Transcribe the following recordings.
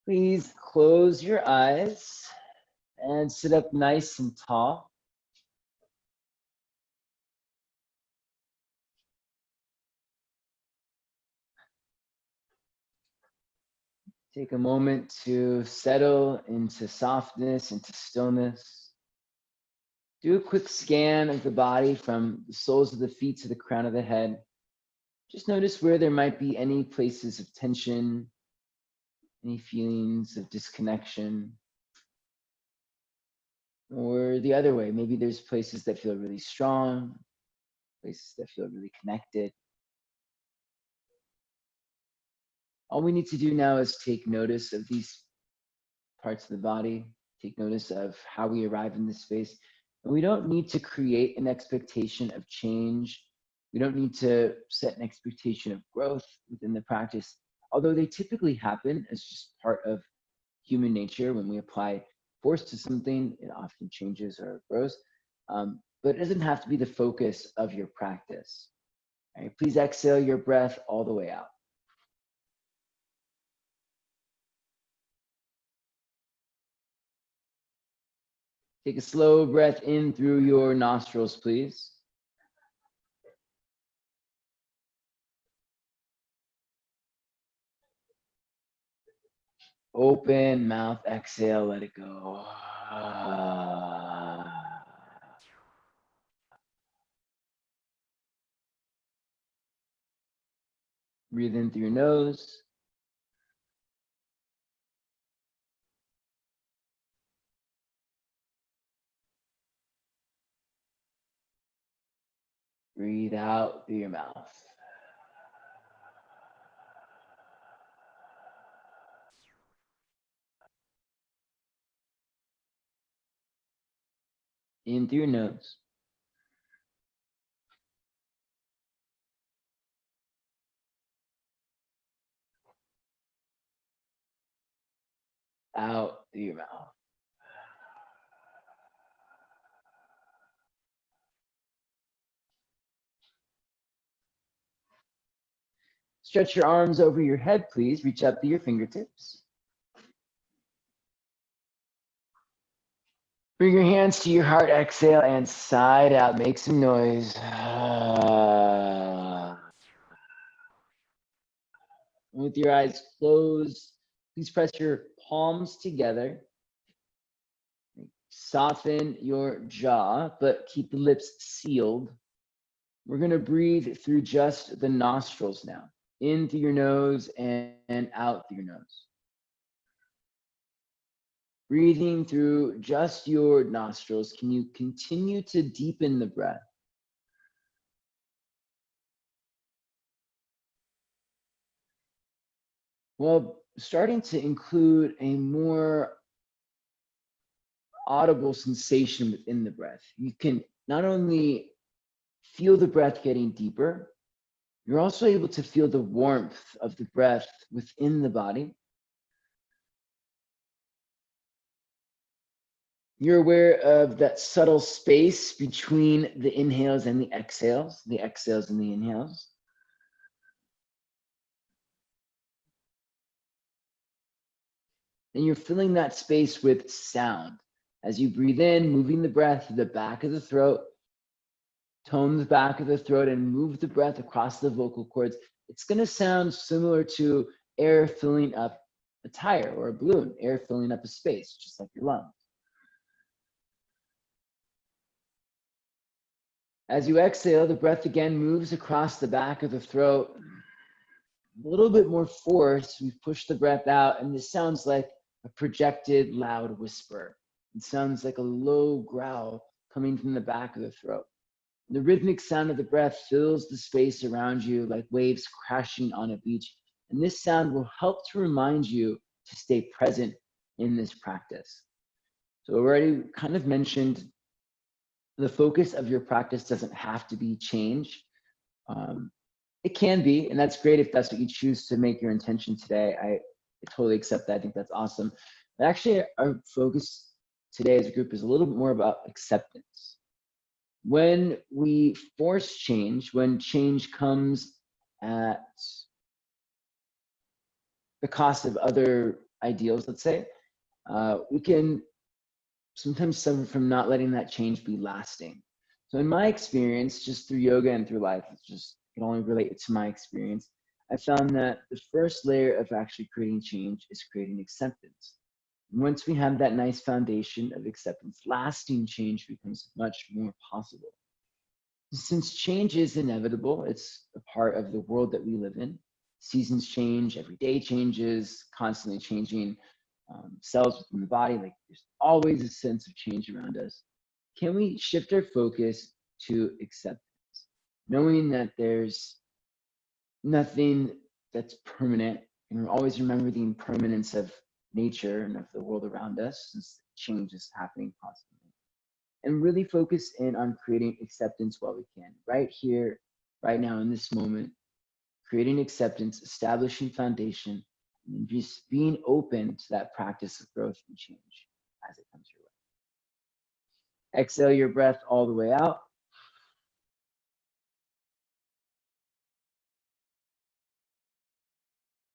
Please close your eyes and sit up nice and tall. Take a moment to settle into softness, into stillness. Do a quick scan of the body from the soles of the feet to the crown of the head. Just notice where there might be any places of tension, any feelings of disconnection. Or the other way, maybe there's places that feel really strong, places that feel really connected. All we need to do now is take notice of these parts of the body, take notice of how we arrive in this space. And we don't need to create an expectation of change. We don't need to set an expectation of growth within the practice, although they typically happen as just part of human nature. When we apply force to something, it often changes or grows. But it doesn't have to be the focus of your practice. All right, please exhale your breath all the way out. Take a slow breath in through your nostrils, please. Open mouth, exhale, let it go. Breathe in through your nose. Breathe out through your mouth. In through your nose. Out through your mouth. Stretch your arms over your head, please. Reach up to your fingertips. Bring your hands to your heart, exhale, and side out. Make some noise. With your eyes closed, please press your palms together. Soften your jaw, but keep the lips sealed. We're going to breathe through just the nostrils now. In through your nose and out through your nose. Breathing through just your nostrils, can you continue to deepen the breath? Well, starting to include a more audible sensation within the breath. You can not only feel the breath getting deeper, you're also able to feel the warmth of the breath within the body. You're aware of that subtle space between the inhales and the exhales and the inhales. And you're filling that space with sound. As you breathe in, moving the breath to the back of the throat, tone the back of the throat and move the breath across the vocal cords. It's going to sound similar to air filling up a tire or a balloon, air filling up a space, just like your lungs. As you exhale, the breath again moves across the back of the throat. A little bit more force, we've pushed the breath out, and this sounds like a projected loud whisper. It sounds like a low growl coming from the back of the throat. The rhythmic sound of the breath fills the space around you like waves crashing on a beach. And this sound will help to remind you to stay present in this practice. So I already kind of mentioned the focus of your practice doesn't have to be change. It can be, and that's great if that's what you choose to make your intention today. I totally accept that. I think that's awesome. But actually, our focus today as a group is a little bit more about acceptance. When we force change, when change comes at the cost of other ideals, let's say, we can sometimes suffer from not letting that change be lasting. So in my experience, just through yoga and through life, it's just, I can only relate it to my experience. I found that the first layer of actually creating change is creating acceptance. Once we have that nice foundation of acceptance, lasting change becomes much more possible. Since change is inevitable, it's a part of the world that we live in. Seasons change, every day changes, constantly changing cells within the body. Like there's always a sense of change around us. Can we shift our focus to acceptance, knowing that there's nothing that's permanent, and always remember the impermanence of nature and of the world around us, since change is happening constantly, and really focus in on creating acceptance while we can, right here, right now, in this moment, creating acceptance, establishing foundation, and just being open to that practice of growth and change as it comes your way. Exhale your breath all the way out.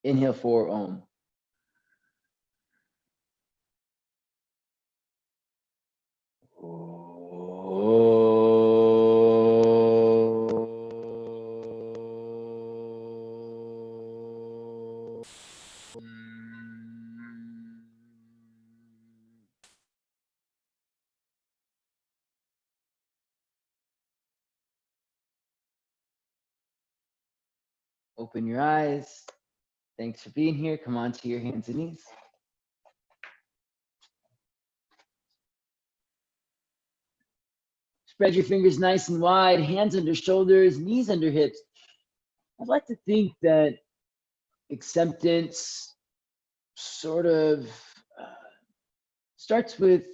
Inhale for Om. Open your eyes. Thanks for being here. Come on to your hands and knees. Spread your fingers nice and wide, hands under shoulders, knees under hips. I'd like to think that acceptance sort of starts with,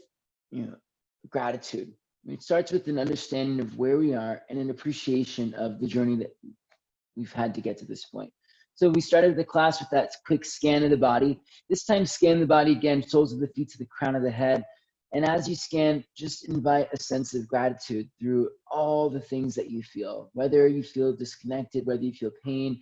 gratitude. It starts with an understanding of where we are and an appreciation of the journey that we've had to get to this point. So we started the class with that quick scan of the body. This time, scan the body again, soles of the feet to the crown of the head. And as you scan, just invite a sense of gratitude through all the things that you feel, whether you feel disconnected, whether you feel pain.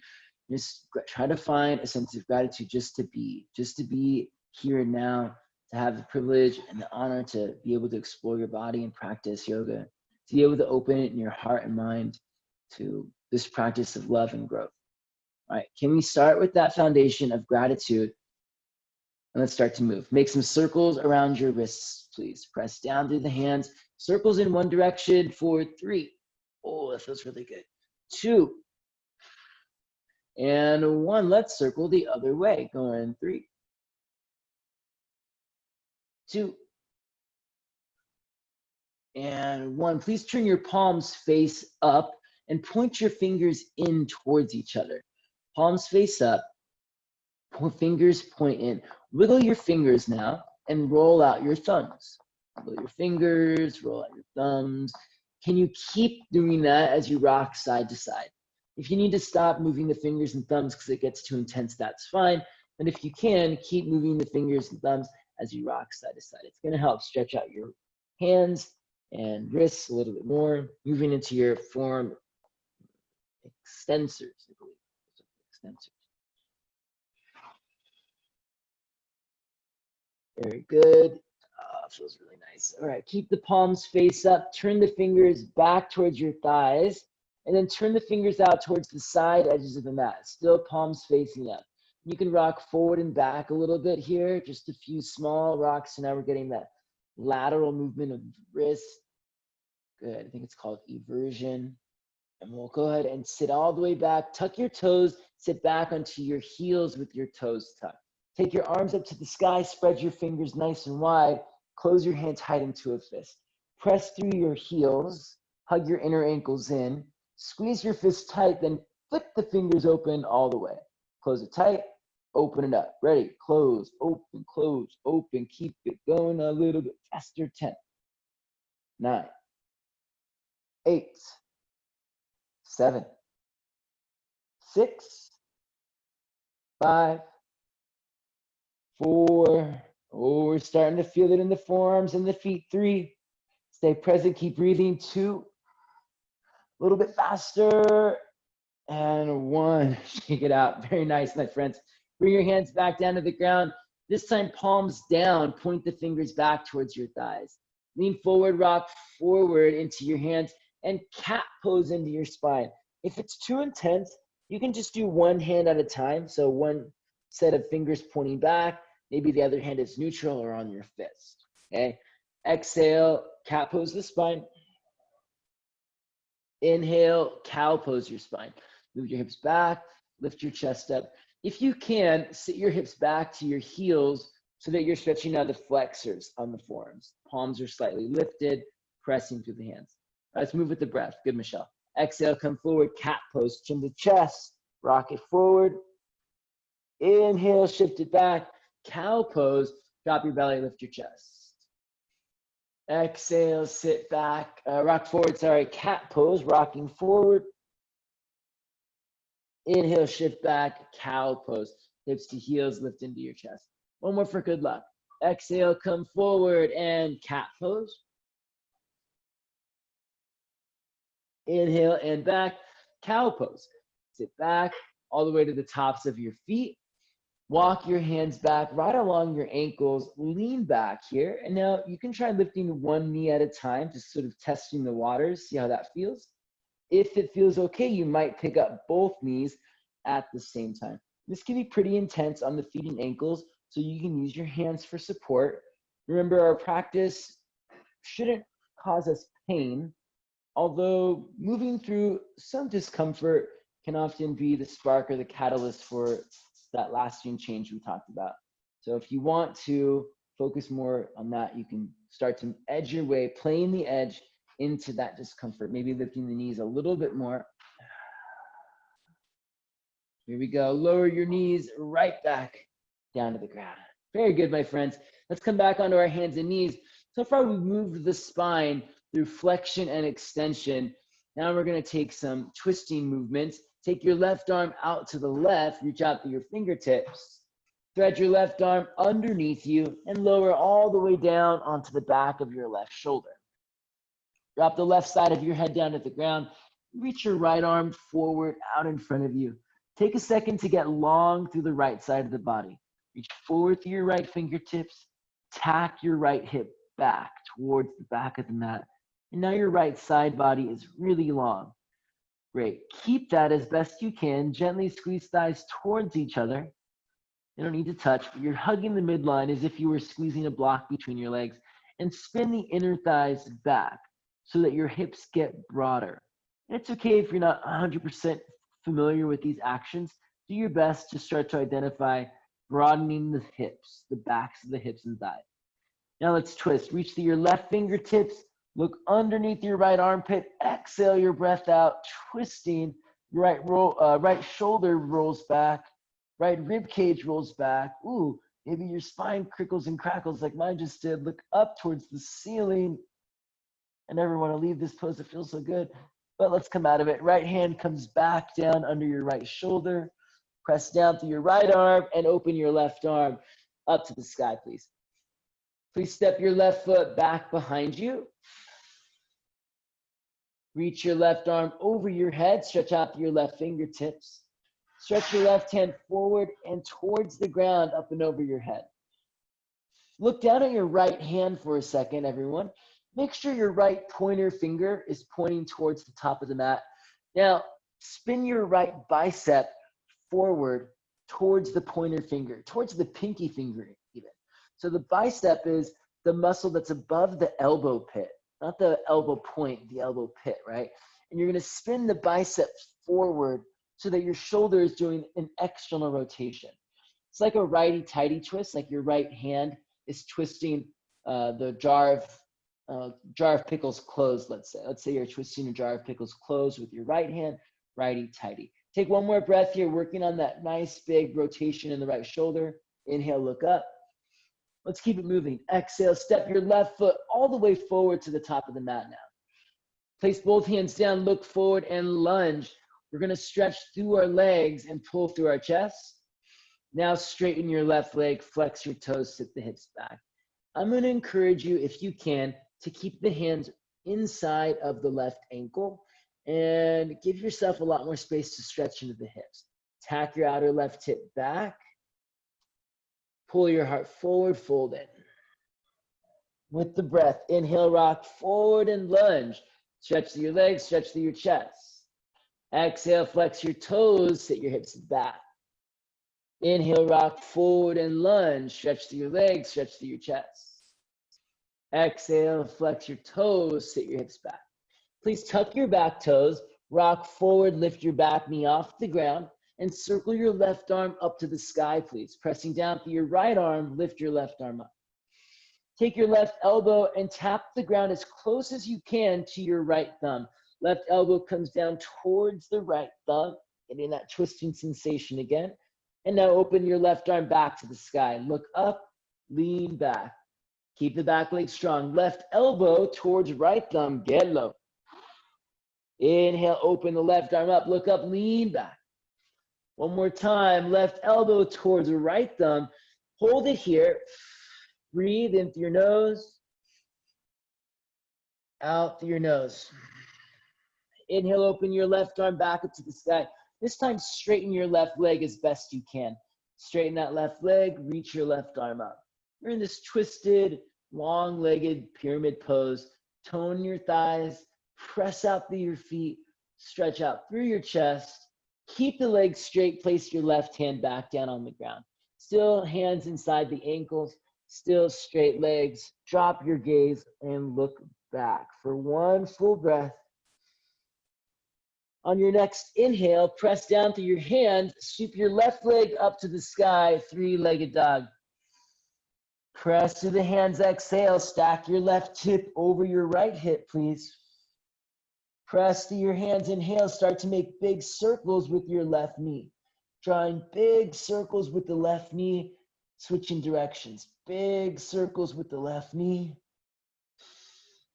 Just try to find a sense of gratitude just to be here and now, to have the privilege and the honor to be able to explore your body and practice yoga, to be able to open it in your heart and mind to this practice of love and growth. All right, can we start with that foundation of gratitude? And let's start to move. Make some circles around your wrists, please. Press down through the hands. Circles in one direction for 3. Oh, that feels really good. 2. And 1. Let's circle the other way. Going 3. 2. And 1. Please turn your palms face up and point your fingers in towards each other. Palms face up, fingers point in. Wiggle your fingers now and roll out your thumbs. Wiggle your fingers, roll out your thumbs. Can you keep doing that as you rock side to side? If you need to stop moving the fingers and thumbs because it gets too intense, that's fine. And if you can, keep moving the fingers and thumbs as you rock side to side. It's going to help stretch out your hands and wrists a little bit more, moving into your forearm extensors, I believe. Extensors. Very good. Feels really nice. All right, keep the palms face up. Turn the fingers back towards your thighs, and then turn the fingers out towards the side edges of the mat. Still palms facing up. You can rock forward and back a little bit here, just a few small rocks. So now we're getting that lateral movement of the wrist. Good. I think it's called eversion. And we'll go ahead and sit all the way back. Tuck your toes. Sit back onto your heels with your toes tucked. Take your arms up to the sky, spread your fingers nice and wide, close your hand tight into a fist. Press through your heels, hug your inner ankles in, squeeze your fist tight, then flip the fingers open all the way. Close it tight, open it up. Ready, close, open, keep it going a little bit faster. 10, 9, 8, 7, 6, 5, 4. Oh, we're starting to feel it in the forearms and the feet. 3. Stay present. Keep breathing. 2. A little bit faster. And 1. Shake it out. Very nice, my friends. Bring your hands back down to the ground. This time, palms down, point the fingers back towards your thighs. Lean forward, rock forward into your hands, and cat pose into your spine. If it's too intense, you can just do one hand at a time. So one set of fingers pointing back, maybe the other hand is neutral or on your fist, okay? Exhale, cat pose the spine. Inhale, cow pose your spine. Move your hips back, lift your chest up. If you can, sit your hips back to your heels so that you're stretching out the flexors on the forearms. Palms are slightly lifted, pressing through the hands. Let's move with the breath. Good, Michelle. Exhale, come forward, cat pose. Chin to chest, rock it forward. Inhale, shift it back. Cow pose, drop your belly, lift your chest. Exhale, sit back, rock forward, cat pose, rocking forward. Inhale, shift back, cow pose. Hips to heels, lift into your chest. One more for good luck. Exhale, come forward and cat pose. Inhale and back, cow pose. Sit back all the way to the tops of your feet. Walk your hands back right along your ankles, lean back here. And now you can try lifting one knee at a time, just sort of testing the waters, see how that feels. If it feels okay, you might pick up both knees at the same time. This can be pretty intense on the feet and ankles, so you can use your hands for support. Remember, our practice shouldn't cause us pain, although moving through some discomfort can often be the spark or the catalyst for that lasting change we talked about. So if you want to focus more on that, you can start to edge your way, playing the edge into that discomfort, maybe lifting the knees a little bit more. Here we go. Lower your knees right back down to the ground. Very good, my friends. Let's come back onto our hands and knees. So far, we've moved the spine through flexion and extension. Now we're going to take some twisting movements. Take your left arm out to the left, reach out to your fingertips. Thread your left arm underneath you and lower all the way down onto the back of your left shoulder. Drop the left side of your head down to the ground. Reach your right arm forward out in front of you. Take a second to get long through the right side of the body. Reach forward through your right fingertips. Tack your right hip back towards the back of the mat. And now your right side body is really long. Great. Keep that as best you can. Gently squeeze thighs towards each other. You don't need to touch, but you're hugging the midline as if you were squeezing a block between your legs. And spin the inner thighs back so that your hips get broader. And it's okay if you're not 100% familiar with these actions. Do your best to start to identify broadening the hips, the backs of the hips and thighs. Now let's twist. Reach to your left fingertips. Look underneath your right armpit. Exhale your breath out, twisting. Right shoulder rolls back. Right rib cage rolls back. Ooh, maybe your spine crickles and crackles like mine just did. Look up towards the ceiling. I never want to leave this pose. It feels so good. But let's come out of it. Right hand comes back down under your right shoulder. Press down through your right arm and open your left arm up to the sky, please. Please step your left foot back behind you. Reach your left arm over your head. Stretch out to your left fingertips. Stretch your left hand forward and towards the ground, up and over your head. Look down at your right hand for a second, everyone. Make sure your right pointer finger is pointing towards the top of the mat. Now, spin your right bicep forward towards the pointer finger, towards the pinky finger even. So the bicep is the muscle that's above the elbow pit, not the elbow point, the elbow pit, right? And you're gonna spin the biceps forward so that your shoulder is doing an external rotation. It's like a righty-tighty twist, like your right hand is twisting the jar of pickles closed, let's say. Let's say you're twisting a jar of pickles closed with your right hand, righty-tighty. Take one more breath here, working on that nice big rotation in the right shoulder. Inhale, look up. Let's keep it moving. Exhale, step your left foot all the way forward to the top of the mat now. Place both hands down, look forward and lunge. We're gonna stretch through our legs and pull through our chest. Now straighten your left leg, flex your toes, sit the hips back. I'm gonna encourage you, if you can, to keep the hands inside of the left ankle and give yourself a lot more space to stretch into the hips. Tack your outer left hip back. Pull your heart forward, fold it. With the breath, inhale, rock forward and lunge. Stretch through your legs, stretch through your chest. Exhale, flex your toes, sit your hips back. Inhale, rock forward and lunge. Stretch through your legs, stretch through your chest. Exhale, flex your toes, sit your hips back. Please tuck your back toes, rock forward, lift your back knee off the ground, and circle your left arm up to the sky, please. Pressing down through your right arm, lift your left arm up. Take your left elbow and tap the ground as close as you can to your right thumb. Left elbow comes down towards the right thumb, getting that twisting sensation again. And now open your left arm back to the sky. Look up, lean back. Keep the back leg strong. Left elbow towards right thumb, get low. Inhale, open the left arm up, look up, lean back. One more time, left elbow towards the right thumb. Hold it here. Breathe in through your nose, out through your nose. Inhale, open your left arm back up to the sky. This time, straighten your left leg as best you can. Straighten that left leg, reach your left arm up. You're in this twisted, long-legged pyramid pose. Tone your thighs, press out through your feet, stretch out through your chest. Keep the legs straight, place your left hand back down on the ground. Still hands inside the ankles, still straight legs. Drop your gaze and look back for one full breath. On your next inhale, press down through your hand, sweep your left leg up to the sky, three-legged dog. Press to the hands, exhale, stack your left hip over your right hip, please. Press to your hands, inhale, start to make big circles with your left knee. Drawing big circles with the left knee, switching directions. Big circles with the left knee.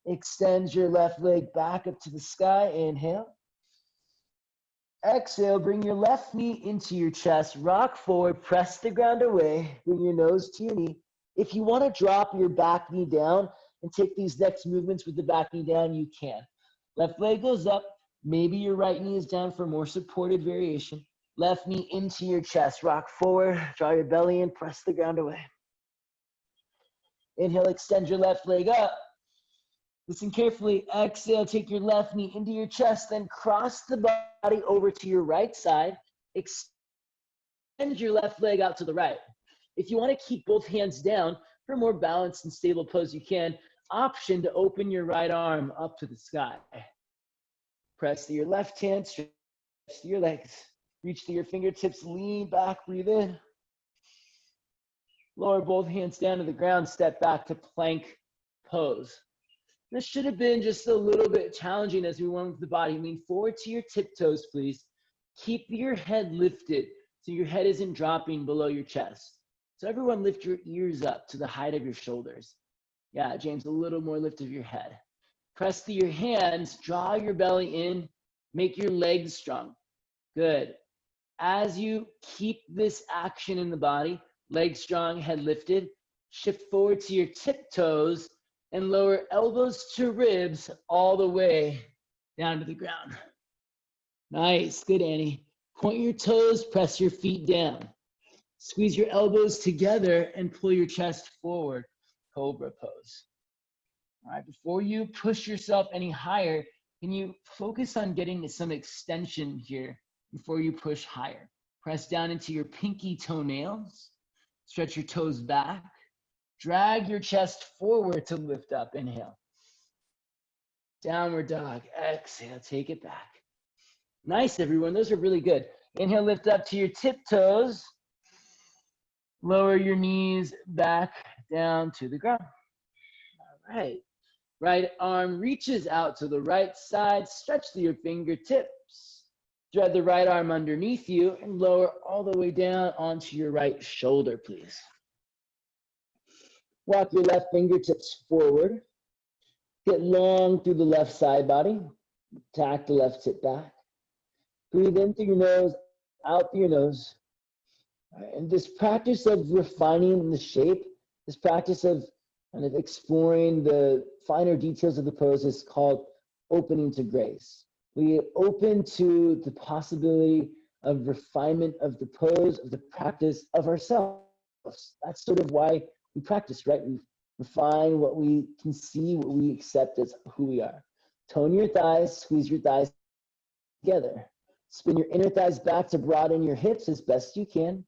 Extend your left leg back up to the sky, inhale. Exhale, bring your left knee into your chest, rock forward, press the ground away, bring your nose to your knee. If you want to drop your back knee down and take these next movements with the back knee down, you can. Left leg goes up, maybe your right knee is down for more supported variation. Left knee into your chest, rock forward, draw your belly in, press the ground away. Inhale, extend your left leg up. Listen carefully, exhale, take your left knee into your chest, then cross the body over to your right side. Extend your left leg out to the right. If you want to keep both hands down for a more balanced and stable pose, you can. Option to open your right arm up to the sky. Press to your left hand, stretch to your legs. Reach to your fingertips, lean back, breathe in. Lower both hands down to the ground, step back to plank pose. This should have been just a little bit challenging as we went with the body. Lean forward to your tiptoes, please. Keep your head lifted so your head isn't dropping below your chest. So everyone lift your ears up to the height of your shoulders. Yeah, James, a little more lift of your head. Press to your hands, draw your belly in, make your legs strong. Good. As you keep this action in the body, legs strong, head lifted, shift forward to your tiptoes and lower elbows to ribs all the way down to the ground. Nice, good, Annie. Point your toes, press your feet down. Squeeze your elbows together and pull your chest forward, cobra pose. All right, before you push yourself any higher, can you focus on getting some extension here before you push higher? Press down into your pinky toenails, stretch your toes back, drag your chest forward to lift up, inhale. Downward dog, exhale, take it back. Nice, everyone, those are really good. Inhale, lift up to your tiptoes. Lower your knees back down to the ground. All right. Right arm reaches out to the right side. Stretch to your fingertips. Thread the right arm underneath you and lower all the way down onto your right shoulder, please. Walk your left fingertips forward. Get long through the left side body. Tack the left hip back. Breathe in through your nose, out through your nose. And this practice of refining the shape, this practice of kind of exploring the finer details of the pose is called opening to grace. We open to the possibility of refinement of the pose, of the practice of ourselves. That's sort of why we practice, right? We refine what we can see, what we accept as who we are. Tone your thighs, squeeze your thighs together. Spin your inner thighs back to broaden your hips as best you can.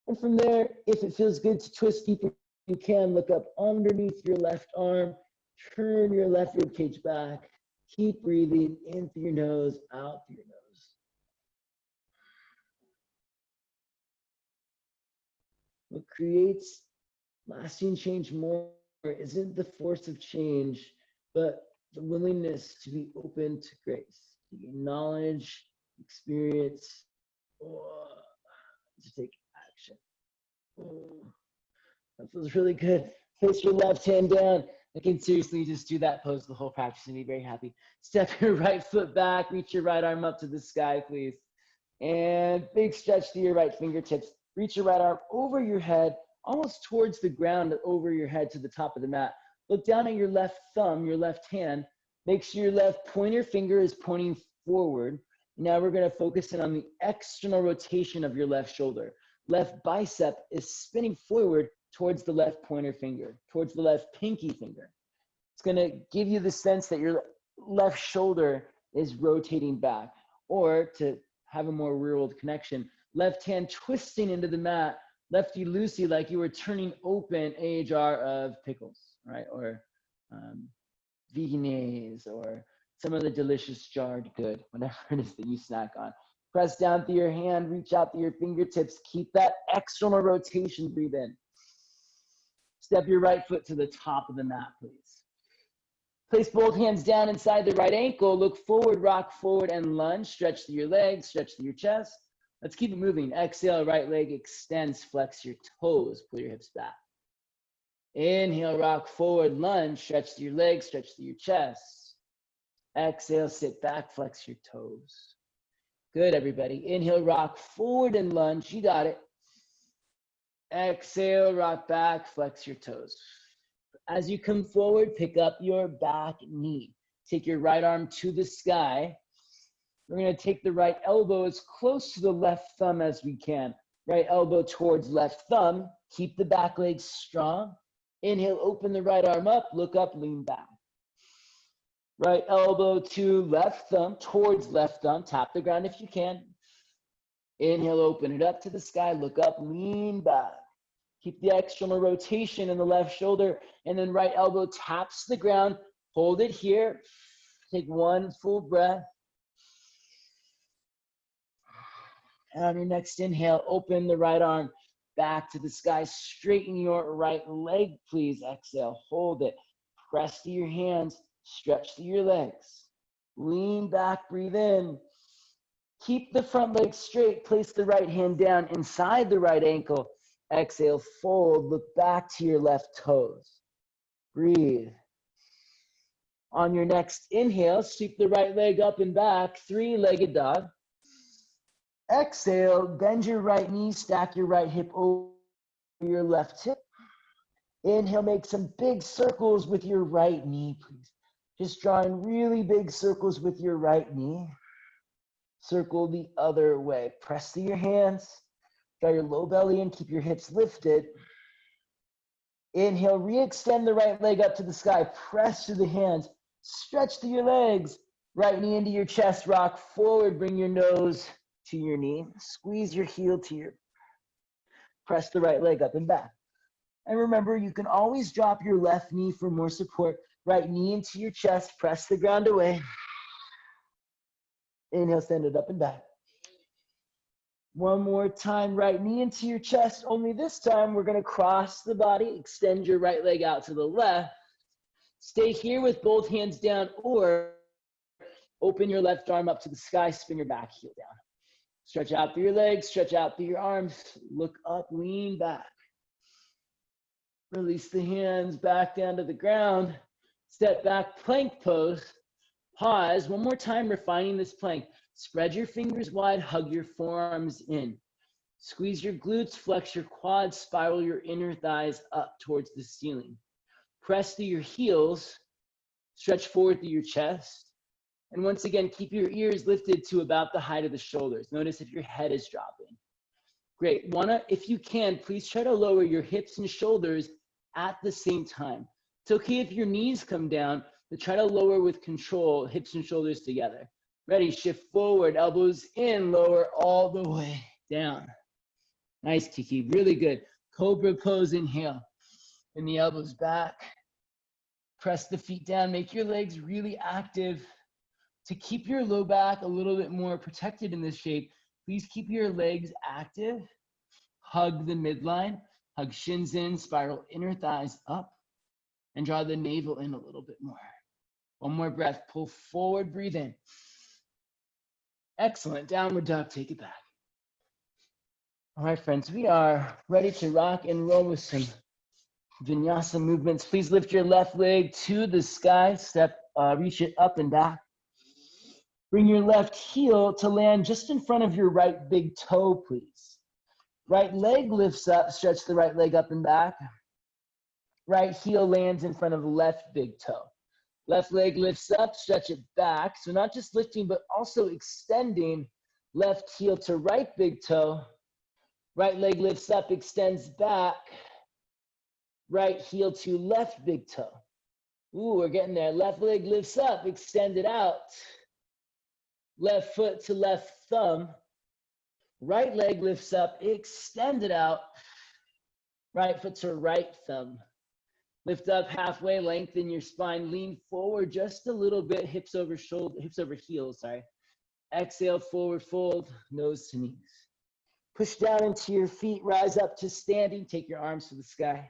And from there, if it feels good to twist deeper, you can look up underneath your left arm, turn your left rib cage back. Keep breathing in through your nose, out through your nose. What creates lasting change more isn't the force of change, but the willingness to be open to grace, to acknowledge, experience, or to take action. Oh, that feels really good. Place your left hand down. I can seriously just do that pose the whole practice and be very happy. Step your right foot back, reach your right arm up to the sky, please. And big stretch to your right fingertips. Reach your right arm over your head, almost towards the ground, over your head to the top of the mat. Look down at your left thumb, your left hand. Make sure your left pointer finger is pointing forward. Now we're going to focus in on the external rotation of your left shoulder. Left bicep is spinning forward towards the left pointer finger, towards the left pinky finger. It's going to give you the sense that your left shoulder is rotating back. Or to have a more real world connection, left hand twisting into the mat, lefty loosey, like you were turning open a jar of pickles, right? Or veganaise, or some of the delicious jarred good, whatever it is that you snack on. Press down through your hand, reach out through your fingertips. Keep that external rotation, breathe in. Step your right foot to the top of the mat, please. Place both hands down inside the right ankle. Look forward, rock forward, and lunge. Stretch through your legs, stretch through your chest. Let's keep it moving. Exhale, right leg extends, flex your toes, pull your hips back. Inhale, rock forward, lunge, stretch through your legs, stretch through your chest. Exhale, sit back, flex your toes. Good, everybody. Inhale, rock forward and lunge. You got it. Exhale, rock back, flex your toes. As you come forward, pick up your back knee. Take your right arm to the sky. We're going to take the right elbow as close to the left thumb as we can. Right elbow towards left thumb. Keep the back leg strong. Inhale, open the right arm up, look up, lean back. Right elbow to left thumb, towards left thumb. Tap the ground if you can. Inhale, open it up to the sky, look up, lean back. Keep the external rotation in the left shoulder, and then right elbow taps the ground. Hold it here. Take one full breath. And on your next inhale, open the right arm back to the sky. Straighten your right leg, please. Exhale, hold it. Press to your hands, stretch to your legs. Lean back, breathe in. Keep the front leg straight. Place the right hand down inside the right ankle. Exhale, fold, look back to your left toes. Breathe. On your next inhale, sweep the right leg up and back, three-legged dog. Exhale, bend your right knee, stack your right hip over your left hip. Inhale, make some big circles with your right knee, please. Just drawing really big circles with your right knee. Circle the other way. Press through your hands. Draw your low belly in, keep your hips lifted. Inhale, re-extend the right leg up to the sky. Press through the hands. Stretch through your legs. Right knee into your chest, rock forward. Bring your nose to your knee. Squeeze your heel to your, press the right leg up and back. And remember, you can always drop your left knee for more support. Right knee into your chest, press the ground away. Inhale, send it up and back. One more time, right knee into your chest. Only this time, we're going to cross the body, extend your right leg out to the left. Stay here with both hands down, or open your left arm up to the sky, spin your back heel down. Stretch out through your legs, stretch out through your arms, look up, lean back. Release the hands back down to the ground. Step back, plank pose. Pause. One more time, refining this plank. Spread your fingers wide, hug your forearms in. Squeeze your glutes, flex your quads, spiral your inner thighs up towards the ceiling. Press through your heels, stretch forward through your chest. And once again, keep your ears lifted to about the height of the shoulders. Notice if your head is dropping. Great. If you can, please try to lower your hips and shoulders at the same time. It's okay if your knees come down, but try to lower with control, hips and shoulders together. Ready, shift forward, elbows in, lower all the way down. Nice, Kiki, really good. Cobra pose, inhale. And the elbows back. Press the feet down, make your legs really active. To keep your low back a little bit more protected in this shape, please keep your legs active. Hug the midline, hug shins in, spiral inner thighs up, and draw the navel in a little bit more. One more breath, pull forward, breathe in. Excellent, downward dog, take it back. All right, friends, we are ready to rock and roll with some vinyasa movements. Please lift your left leg to the sky, reach it up and back. Bring your left heel to land just in front of your right big toe, please. Right leg lifts up, stretch the right leg up and back. Right heel lands in front of left big toe. Left leg lifts up, stretch it back. So not just lifting, but also extending left heel to right big toe. Right leg lifts up, extends back. Right heel to left big toe. Ooh, we're getting there. Left leg lifts up, extend it out. Left foot to left thumb. Right leg lifts up, extend it out. Right foot to right thumb. Lift up halfway, lengthen your spine, lean forward just a little bit, hips over heels, sorry. Exhale, forward fold, nose to knees. Push down into your feet, rise up to standing, take your arms to the sky.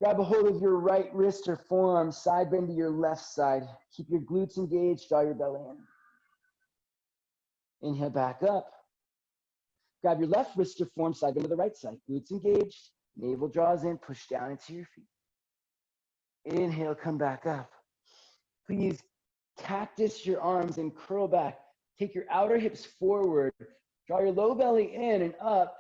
Grab a hold of your right wrist or forearm, side bend to your left side. Keep your glutes engaged, draw your belly in. Inhale, back up. Grab your left wrist or forearm, side bend to the right side. Glutes engaged, navel draws in, push down into your feet. Inhale, come back up. Please cactus your arms and curl back. Take your outer hips forward. Draw your low belly in and up.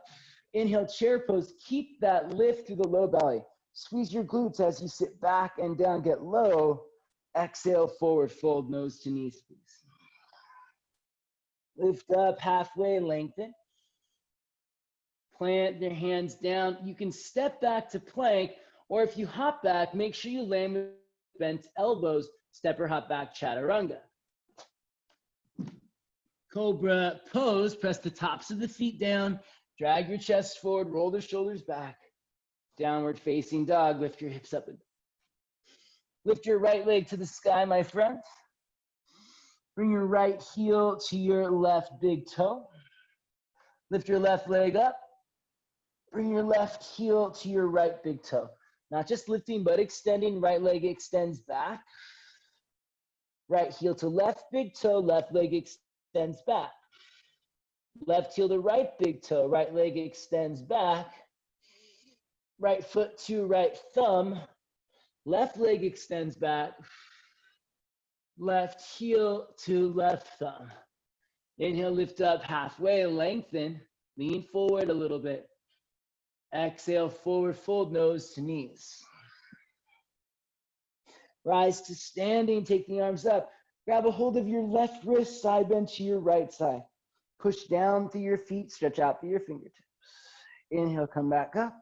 Inhale, chair pose. Keep that lift through the low belly. Squeeze your glutes as you sit back and down, get low. Exhale, forward fold, nose to knees, please. Lift up halfway, lengthen. Plant your hands down. You can step back to plank, or if you hop back, make sure you land with bent elbows. Step or hop back, chaturanga. Cobra pose, press the tops of the feet down, drag your chest forward, roll the shoulders back. Downward facing dog, lift your hips up. Lift your right leg to the sky, my friends. Bring your right heel to your left big toe. Lift your left leg up. Bring your left heel to your right big toe. Not just lifting, but extending. Right leg extends back. Right heel to left big toe. Left leg extends back. Left heel to right big toe. Right leg extends back. Right foot to right thumb. Left leg extends back. Left heel to left thumb. Inhale, lift up halfway, lengthen. Lean forward a little bit. Exhale, forward fold, nose to knees. Rise to standing, take the arms up. Grab a hold of your left wrist, side bend to your right side. Push down through your feet, stretch out through your fingertips. Inhale, come back up.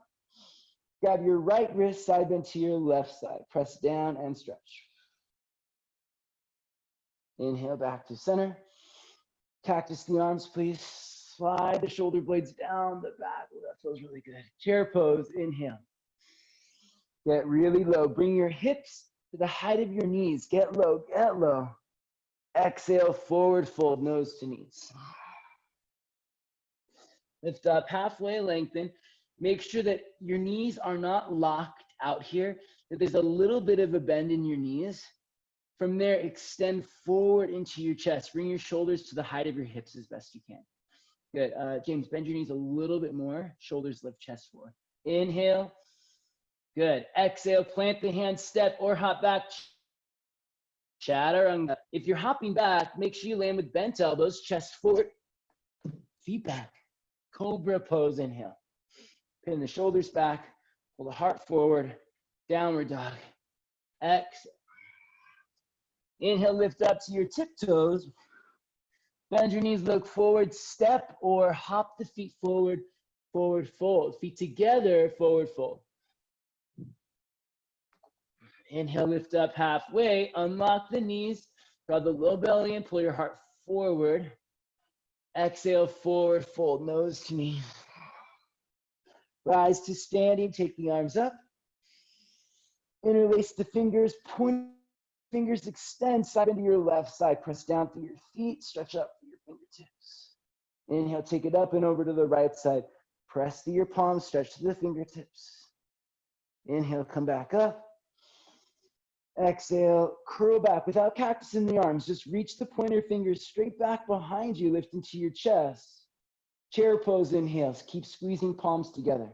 Grab your right wrist, side bend to your left side. Press down and stretch. Inhale, back to center. Cactus the arms, please. Slide the shoulder blades down the back. Oh, that feels really good. Chair pose, inhale. Get really low. Bring your hips to the height of your knees. Get low, get low. Exhale, forward fold, nose to knees. Lift up halfway, lengthen. Make sure that your knees are not locked out here, that there's a little bit of a bend in your knees. From there, extend forward into your chest. Bring your shoulders to the height of your hips as best you can. Good. James, bend your knees a little bit more. Shoulders lift, chest forward. Inhale. Good. Exhale, plant the hand, step or hop back. Chaturanga. If you're hopping back, make sure you land with bent elbows, chest forward, feet back. Cobra pose, inhale. Pin the shoulders back, pull the heart forward, downward dog. Exhale. Inhale, lift up to your tiptoes. Bend your knees, look forward, step or hop the feet forward, forward fold. Feet together, forward fold. Inhale, lift up halfway, unlock the knees, draw the low belly and pull your heart forward. Exhale, forward fold, nose to knee. Rise to standing, take the arms up. Interlace the fingers, point fingers, extend side into your left side. Press down through your feet, stretch up through your fingertips. Inhale, take it up and over to the right side. Press through your palms, stretch to the fingertips. Inhale, come back up. Exhale, curl back without cactus in the arms. Just reach the pointer fingers straight back behind you, lift into your chest. Chair pose inhales. Keep squeezing palms together.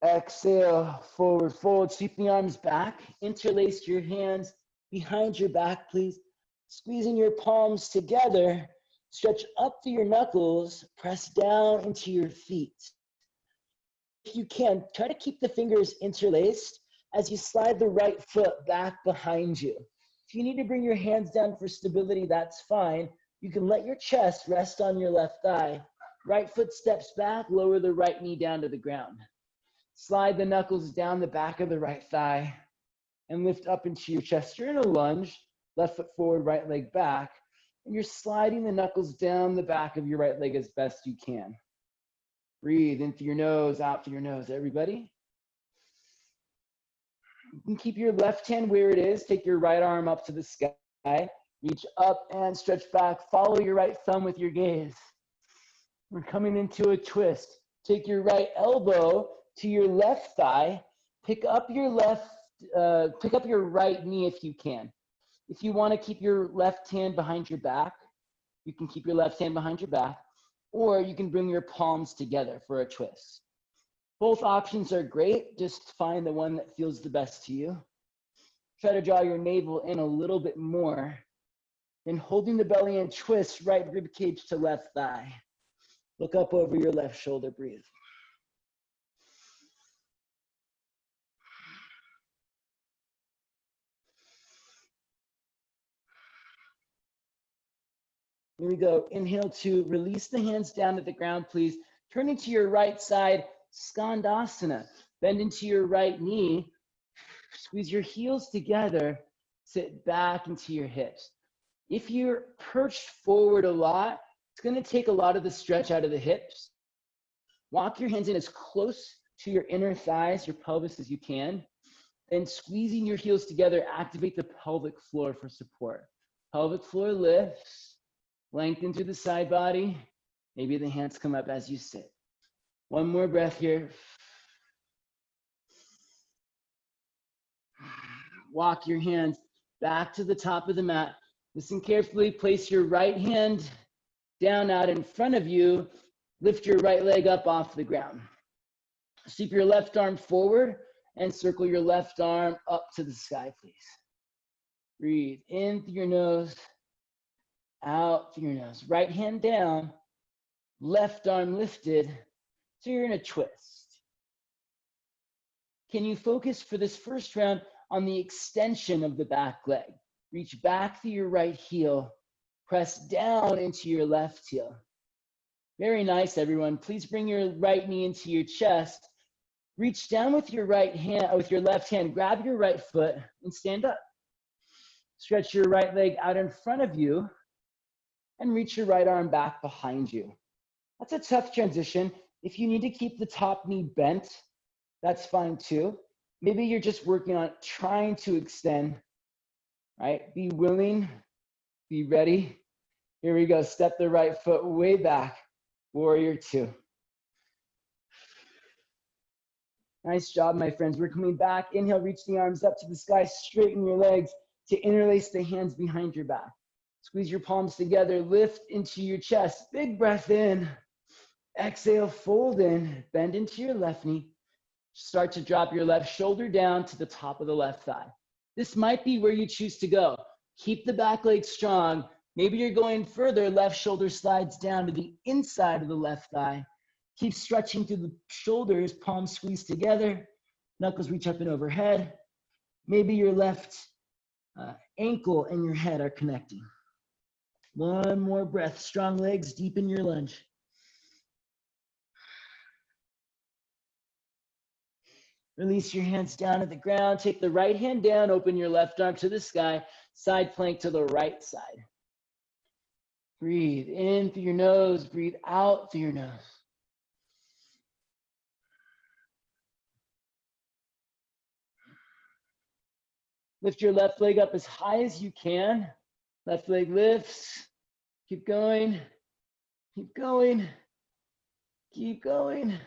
Exhale, forward fold. Sweep the arms back. Interlace your hands behind your back, please. Squeezing your palms together. Stretch up through your knuckles. Press down into your feet. If you can, try to keep the fingers interlaced as you slide the right foot back behind you. If you need to bring your hands down for stability, that's fine. You can let your chest rest on your left thigh. Right foot steps back, lower the right knee down to the ground. Slide the knuckles down the back of the right thigh and lift up into your chest. You're in a lunge, left foot forward, right leg back, and you're sliding the knuckles down the back of your right leg as best you can. Breathe in through your nose, out through your nose, everybody. You can keep your left hand where it is. Take your right arm up to the sky. Reach up and stretch back. Follow your right thumb with your gaze. We're coming into a twist. Take your right elbow to your left thigh. Pick up your right knee if you can. If you want to keep your left hand behind your back, you can keep your left hand behind your back, or you can bring your palms together for a twist. Both options are great. Just find the one that feels the best to you. Try to draw your navel in a little bit more. Then holding the belly and twist right rib cage to left thigh. Look up over your left shoulder, breathe. Here we go. Inhale to release the hands down to the ground, please. Turn into your right side, Skandasana. Bend into your right knee. Squeeze your heels together. Sit back into your hips. If you're perched forward a lot, it's going to take a lot of the stretch out of the hips. Walk your hands in as close to your inner thighs, your pelvis as you can. Then squeezing your heels together, activate the pelvic floor for support. Pelvic floor lifts. Lengthen through the side body. Maybe the hands come up as you sit. One more breath here. Walk your hands back to the top of the mat. Listen carefully. Place your right hand down out in front of you. Lift your right leg up off the ground. Sweep your left arm forward and circle your left arm up to the sky, please. Breathe in through your nose. Out through your nose. Right hand down, left arm lifted. So you're in a twist. Can you focus for this first round on the extension of the back leg? Reach back through your right heel. Press down into your left heel. Very nice, everyone. Please bring your right knee into your chest. Reach down with your right hand, with your left hand. Grab your right foot and stand up. Stretch your right leg out in front of you. And reach your right arm back behind you. That's a tough transition. If you need to keep the top knee bent, that's fine too. Maybe you're just working on trying to extend, right? Be willing, be ready. Here we go. Step the right foot way back. Warrior two. Nice job, my friends. We're coming back. Inhale, reach the arms up to the sky. Straighten your legs to interlace the hands behind your back. Squeeze your palms together, lift into your chest. Big breath in. Exhale, fold in. Bend into your left knee. Start to drop your left shoulder down to the top of the left thigh. This might be where you choose to go. Keep the back leg strong. Maybe you're going further. Left shoulder slides down to the inside of the left thigh. Keep stretching through the shoulders, palms squeeze together. Knuckles reach up and overhead. Maybe your left ankle and your head are connecting. One more breath. Strong legs, deepen your lunge. Release your hands down to the ground. Take the right hand down, open your left arm to the sky, side plank to the right side. Breathe in through your nose, breathe out through your nose. Lift your left leg up as high as you can. Left leg lifts. Keep going. Keep going. Keep going.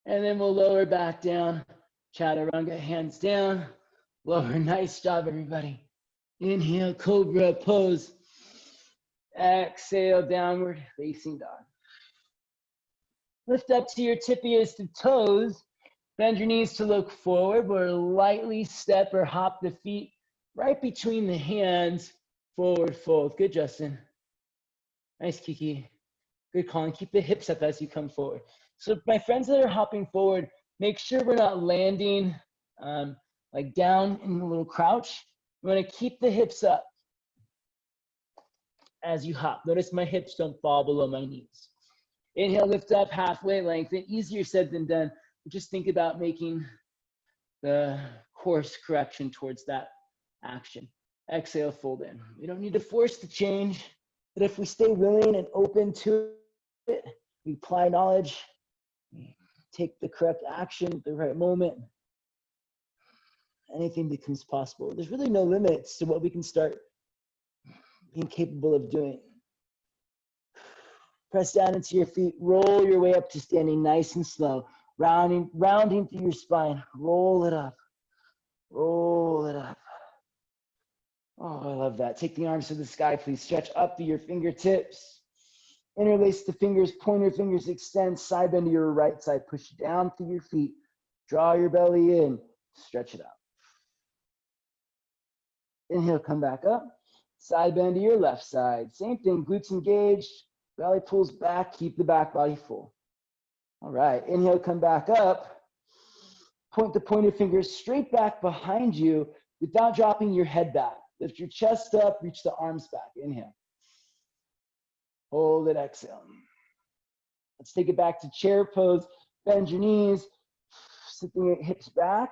And then we'll lower back down. Chaturanga, hands down. Lower, nice job, everybody. Inhale, cobra pose. Exhale, downward facing dog. Lift up to your tippiest of toes. Bend your knees to look forward, or lightly step or hop the feet right between the hands. Forward fold. Good, Justin. Nice, Kiki. Good, Colin. Keep the hips up as you come forward. So my friends that are hopping forward, make sure we're not landing like down in a little crouch. We want to keep the hips up as you hop. Notice my hips don't fall below my knees. Inhale, lift up, halfway lengthen. Easier said than done. Just think about making the course correction towards that action. Exhale, fold in. We don't need to force the change, but if we stay willing and open to it, we apply knowledge, we take the correct action at the right moment, anything becomes possible. There's really no limits to what we can start being capable of doing. Press down into your feet, roll your way up to standing nice and slow, rounding through your spine. Roll it up, roll it up. Oh, I love that. Take the arms to the sky, please. Stretch up to your fingertips. Interlace the fingers, pointer fingers extend, side bend to your right side. Push down through your feet. Draw your belly in, stretch it out. Inhale, come back up. Side bend to your left side. Same thing, glutes engaged, belly pulls back, keep the back body full. All right, inhale, come back up. Point the pointer fingers straight back behind you without dropping your head back. Lift your chest up, reach the arms back. Inhale. Hold it, exhale. Let's take it back to chair pose. Bend your knees, sitting your hips back.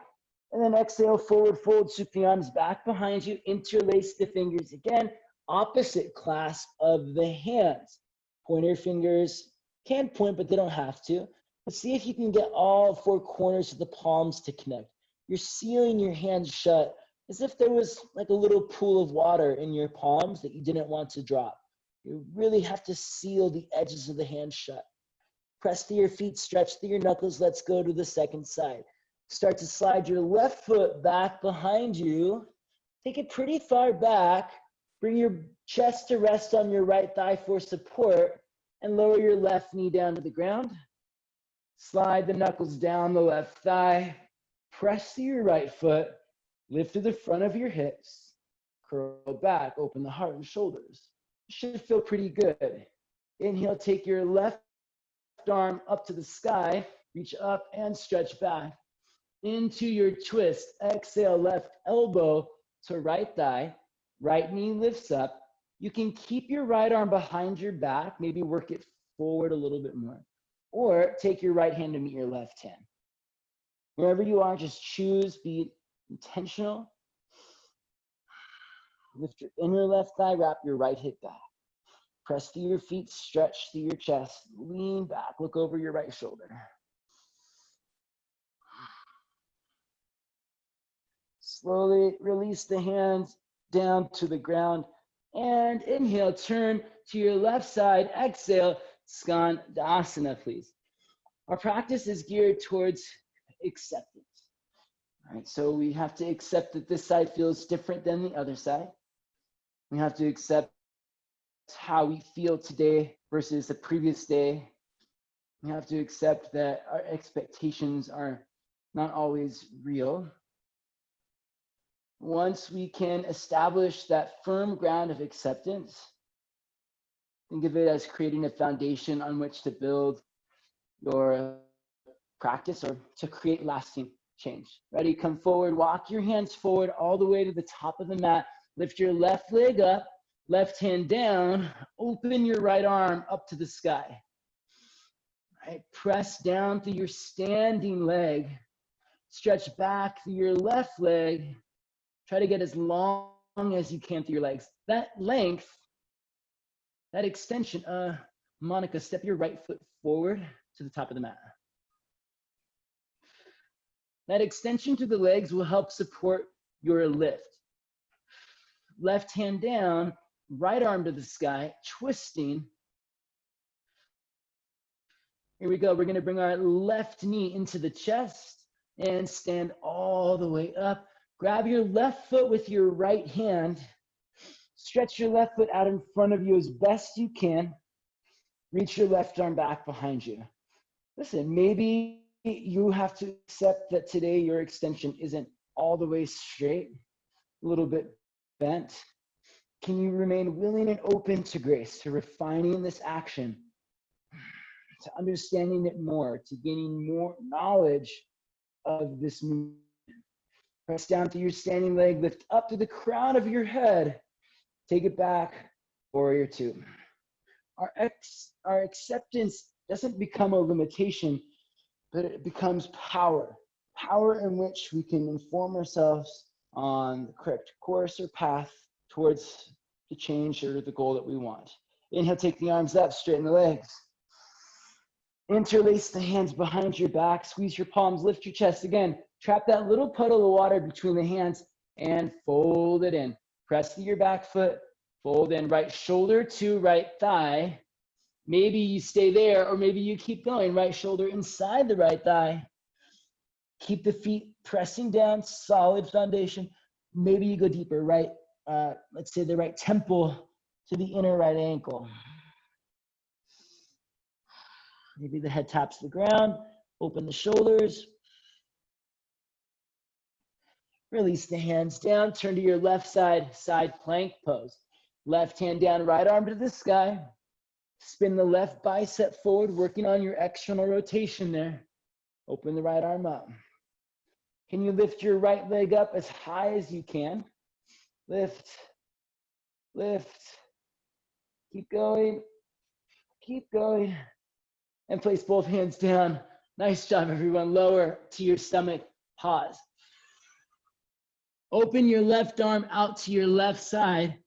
And then exhale, forward fold, sweep the arms back behind you. Interlace the fingers again. Opposite clasp of the hands. Pointer fingers can point, but they don't have to. But see if you can get all four corners of the palms to connect. You're sealing your hands shut as if there was like a little pool of water in your palms that you didn't want to drop. You really have to seal the edges of the hands shut. Press through your feet, stretch through your knuckles. Let's go to the second side. Start to slide your left foot back behind you. Take it pretty far back. Bring your chest to rest on your right thigh for support and lower your left knee down to the ground. Slide the knuckles down the left thigh. Press through your right foot. Lift to the front of your hips. Curl back. Open the heart and shoulders. Should feel pretty good. Inhale, take your left arm up to the sky. Reach up and stretch back into your twist. Exhale, left elbow to right thigh. Right knee lifts up. You can keep your right arm behind your back. Maybe work it forward a little bit more. Or take your right hand to meet your left hand. Wherever you are, just choose, be intentional. Lift your inner left thigh, wrap your right hip back. Press through your feet, stretch through your chest, lean back, look over your right shoulder. Slowly release the hands down to the ground and inhale, turn to your left side, exhale, Skandasana, please. Our practice is geared towards acceptance. All right, so we have to accept that this side feels different than the other side. We have to accept how we feel today versus the previous day. We have to accept that our expectations are not always real. Once we can establish that firm ground of acceptance, think of it as creating a foundation on which to build your practice or to create lasting change. Ready? Come forward, walk your hands forward all the way to the top of the mat. Lift your left leg up, Left hand down, open your right arm up to the sky. Right, press down through your standing leg. Stretch back through your left leg. Try to get as long as you can through your legs. That length, that extension, Monica, step your right foot forward to the top of the mat. That extension to the legs will help support your lift. Left hand down, right arm to the sky, twisting. Here we go. We're going to bring our left knee into the chest and stand all the way up. Grab your left foot with your right hand. Stretch your left foot out in front of you as best you can. Reach your left arm back behind you. Listen, maybe you have to accept that today your extension isn't all the way straight, a little bit bent. Can you remain willing and open to grace, to refining this action, to understanding it more, to gaining more knowledge of this movement? Press down through your standing leg, lift up to the crown of your head. Take it back, warrior two. Our acceptance doesn't become a limitation, but it becomes power. Power in which we can inform ourselves on the correct course or path towards the change or the goal that we want. Inhale, take the arms up, straighten the legs. Interlace the hands behind your back, squeeze your palms, lift your chest again. Trap that little puddle of water between the hands and fold it in. Press to your back foot, fold in, right shoulder to right thigh. Maybe you stay there, or maybe you keep going. Right shoulder inside the right thigh. Keep the feet pressing down, solid foundation. Maybe you go deeper, right? Let's say the right temple to the inner right ankle. Maybe the head taps the ground. Open the shoulders. Release the hands down. Turn to your left side, side plank pose. Left hand down, right arm to the sky. Spin the left bicep forward, working on your external rotation there. Open the right arm up. Can you lift your right leg up as high as you can? Lift, lift. Keep going, keep going. And place both hands down. Nice job, everyone. Lower to your stomach. Pause. Open your left arm out to your left side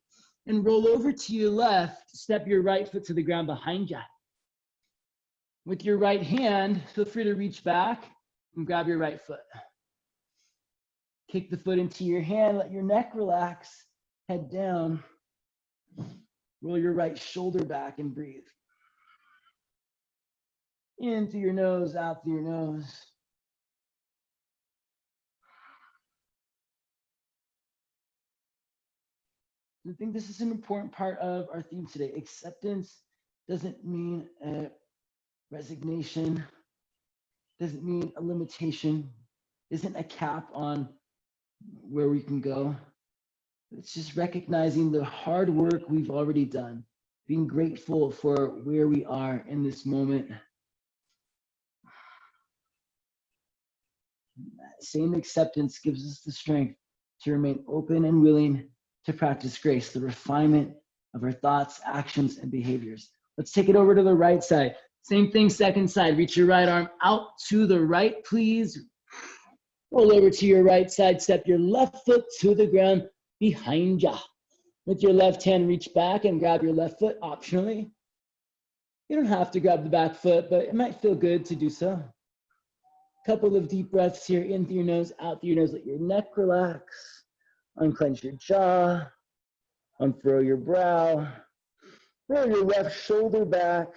and roll over to your left. Step your right foot to the ground behind you. With your right hand, feel free to reach back and grab your right foot. Kick the foot into your hand. Let your neck relax. Head down. Roll your right shoulder back and breathe. In through your nose, out through your nose. I think this is an important part of our theme today. Acceptance doesn't mean a resignation, doesn't mean a limitation, isn't a cap on where we can go. It's just recognizing the hard work we've already done, being grateful for where we are in this moment. That same acceptance gives us the strength to remain open and willing to practice grace, the refinement of our thoughts, actions, and behaviors. Let's take it over to the right side. Same thing, second side. Reach your right arm out to the right, please. Roll over to your right side. Step your left foot to the ground behind you. With your left hand, reach back and grab your left foot optionally. You don't have to grab the back foot, but it might feel good to do so. Couple of deep breaths here, in through your nose, out through your nose. Let your neck relax. Unclench your jaw. Unfurrow your brow. Roll your left shoulder back.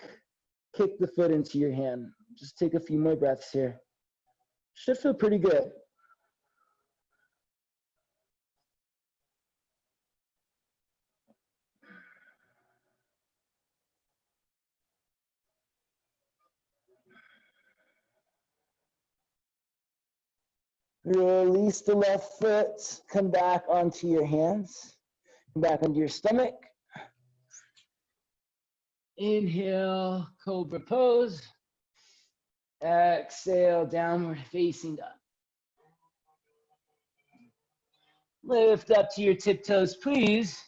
Kick the foot into your hand. Just take a few more breaths here. Should feel pretty good. Release the left foot. Come back onto your hands. Come back onto your stomach. Inhale, cobra pose. Exhale, downward facing dog. Lift up to your tiptoes, please.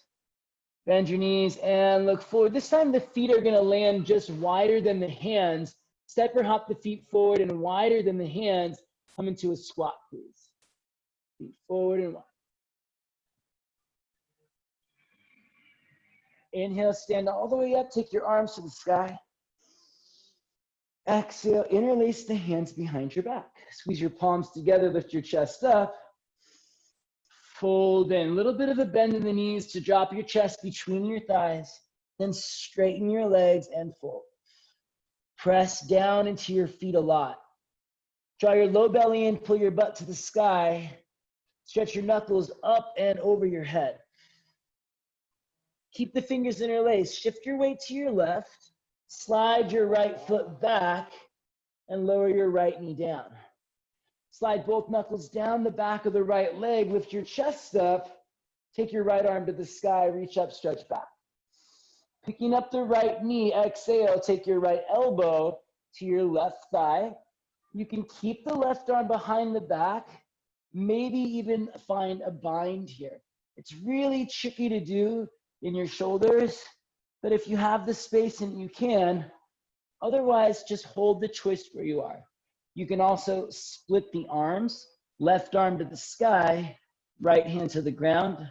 Bend your knees and look forward. This time the feet are gonna land just wider than the hands. Step or hop the feet forward and wider than the hands. Come into a squat, please. Feet forward and wide. Inhale, stand all the way up. Take your arms to the sky. Exhale, interlace the hands behind your back. Squeeze your palms together, lift your chest up. Fold in, a little bit of a bend in the knees to drop your chest between your thighs. Then straighten your legs and fold. Press down into your feet a lot. Draw your low belly in, pull your butt to the sky. Stretch your knuckles up and over your head. Keep the fingers interlaced. Shift your weight to your left. Slide your right foot back and lower your right knee down. Slide both knuckles down the back of the right leg. Lift your chest up. Take your right arm to the sky. Reach up, stretch back. Picking up the right knee, exhale. Take your right elbow to your left thigh. You can keep the left arm behind the back. Maybe even find a bind here. It's really tricky to do in your shoulders, but if you have the space and you can, otherwise just hold the twist where you are. You can also split the arms, left arm to the sky, right hand to the ground,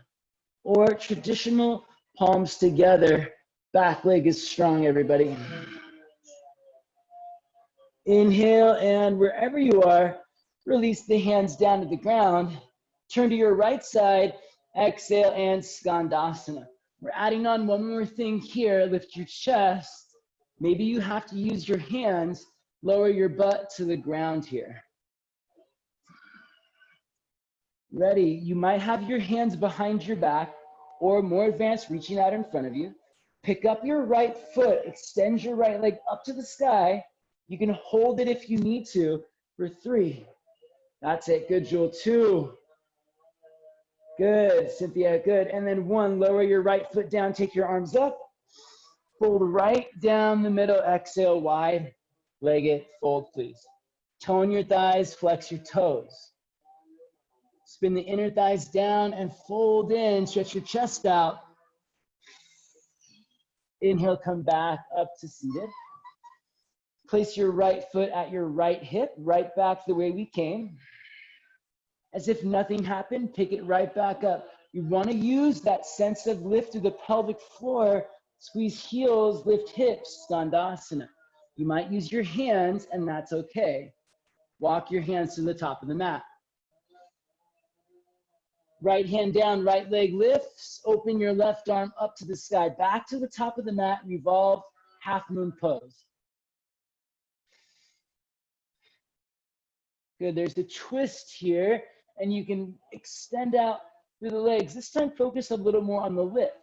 or traditional palms together, back leg is strong, everybody. Inhale, and wherever you are, release the hands down to the ground. Turn to your right side, exhale, and Skandasana. We're adding on one more thing here. Lift your chest. Maybe you have to use your hands. Lower your butt to the ground here. Ready? You might have your hands behind your back, or more advanced, reaching out in front of you. Pick up your right foot. Extend your right leg up to the sky. You can hold it if you need to for 3. That's it. Good, Jewel. 2. Good, Cynthia, good. And then 1, lower your right foot down, take your arms up. Fold right down the middle, exhale, wide, leg it, fold, please. Tone your thighs, flex your toes. Spin the inner thighs down and fold in, stretch your chest out. Inhale, come back up to seated. Place your right foot at your right hip, right back the way we came. As if nothing happened, pick it right back up. You want to use that sense of lift through the pelvic floor. Squeeze heels, lift hips, Skandasana. You might use your hands, and that's okay. Walk your hands to the top of the mat. Right hand down, right leg lifts. Open your left arm up to the sky. Back to the top of the mat, revolve, half moon pose. Good, there's a twist here. And you can extend out through the legs. This time, focus a little more on the lift.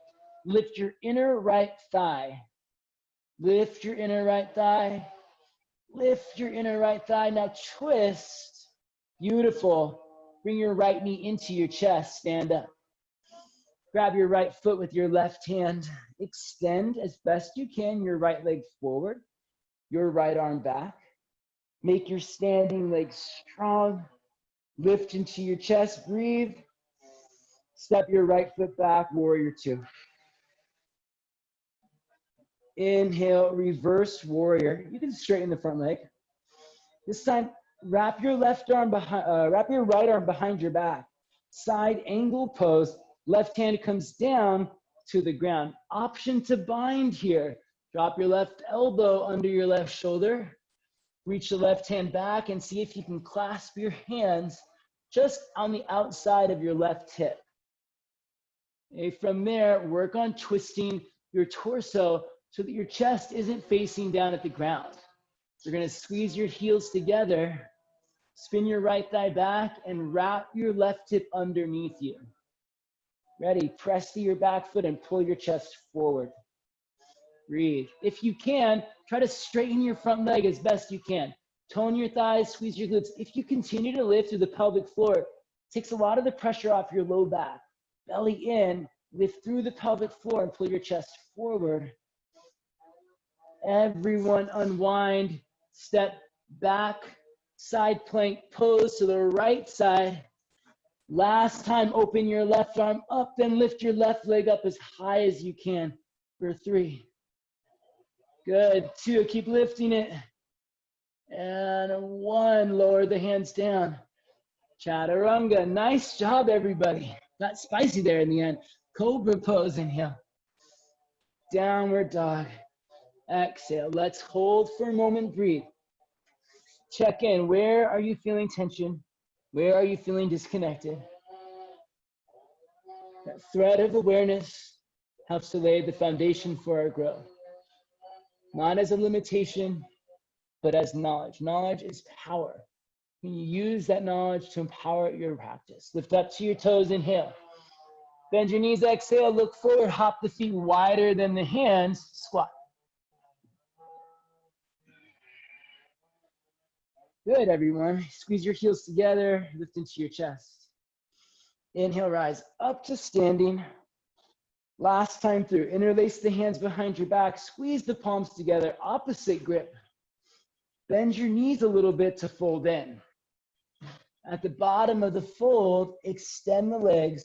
Lift your inner right thigh. Lift your inner right thigh. Lift your inner right thigh. Now twist. Beautiful. Bring your right knee into your chest. Stand up. Grab your right foot with your left hand. Extend as best you can your right leg forward. Your right arm back. Make your standing leg strong. Lift into your chest, breathe. Step your right foot back, warrior 2. Inhale, reverse warrior. You can straighten the front leg. This time, wrap your right arm behind your back. Side angle pose. Left hand comes down to the ground. Option to bind here. Drop your left elbow under your left shoulder. Reach the left hand back and see if you can clasp your hands just on the outside of your left hip. Okay, from there, work on twisting your torso so that your chest isn't facing down at the ground. You're gonna squeeze your heels together, spin your right thigh back, and wrap your left hip underneath you. Ready, press to your back foot and pull your chest forward. Breathe. If you can, try to straighten your front leg as best you can. Tone your thighs, squeeze your glutes. If you continue to lift through the pelvic floor, it takes a lot of the pressure off your low back. Belly in, lift through the pelvic floor and pull your chest forward. Everyone unwind, step back, side plank pose to the right side. Last time, open your left arm up, then lift your left leg up as high as you can for 3. Good, 2, keep lifting it. And 1, lower the hands down. Chaturanga, nice job everybody. Got spicy there in the end. Cobra pose, inhale. Downward dog. Exhale, let's hold for a moment, breathe. Check in, where are you feeling tension? Where are you feeling disconnected? That thread of awareness helps to lay the foundation for our growth. Not as a limitation, but as knowledge. Knowledge is power. When you use that knowledge to empower your practice. Lift up to your toes, inhale. Bend your knees, exhale, look forward, hop the feet wider than the hands, squat. Good, everyone. Squeeze your heels together, lift into your chest. Inhale, rise up to standing. Last time through, interlace the hands behind your back, squeeze the palms together, opposite grip. Bend your knees a little bit to fold in. At the bottom of the fold, extend the legs,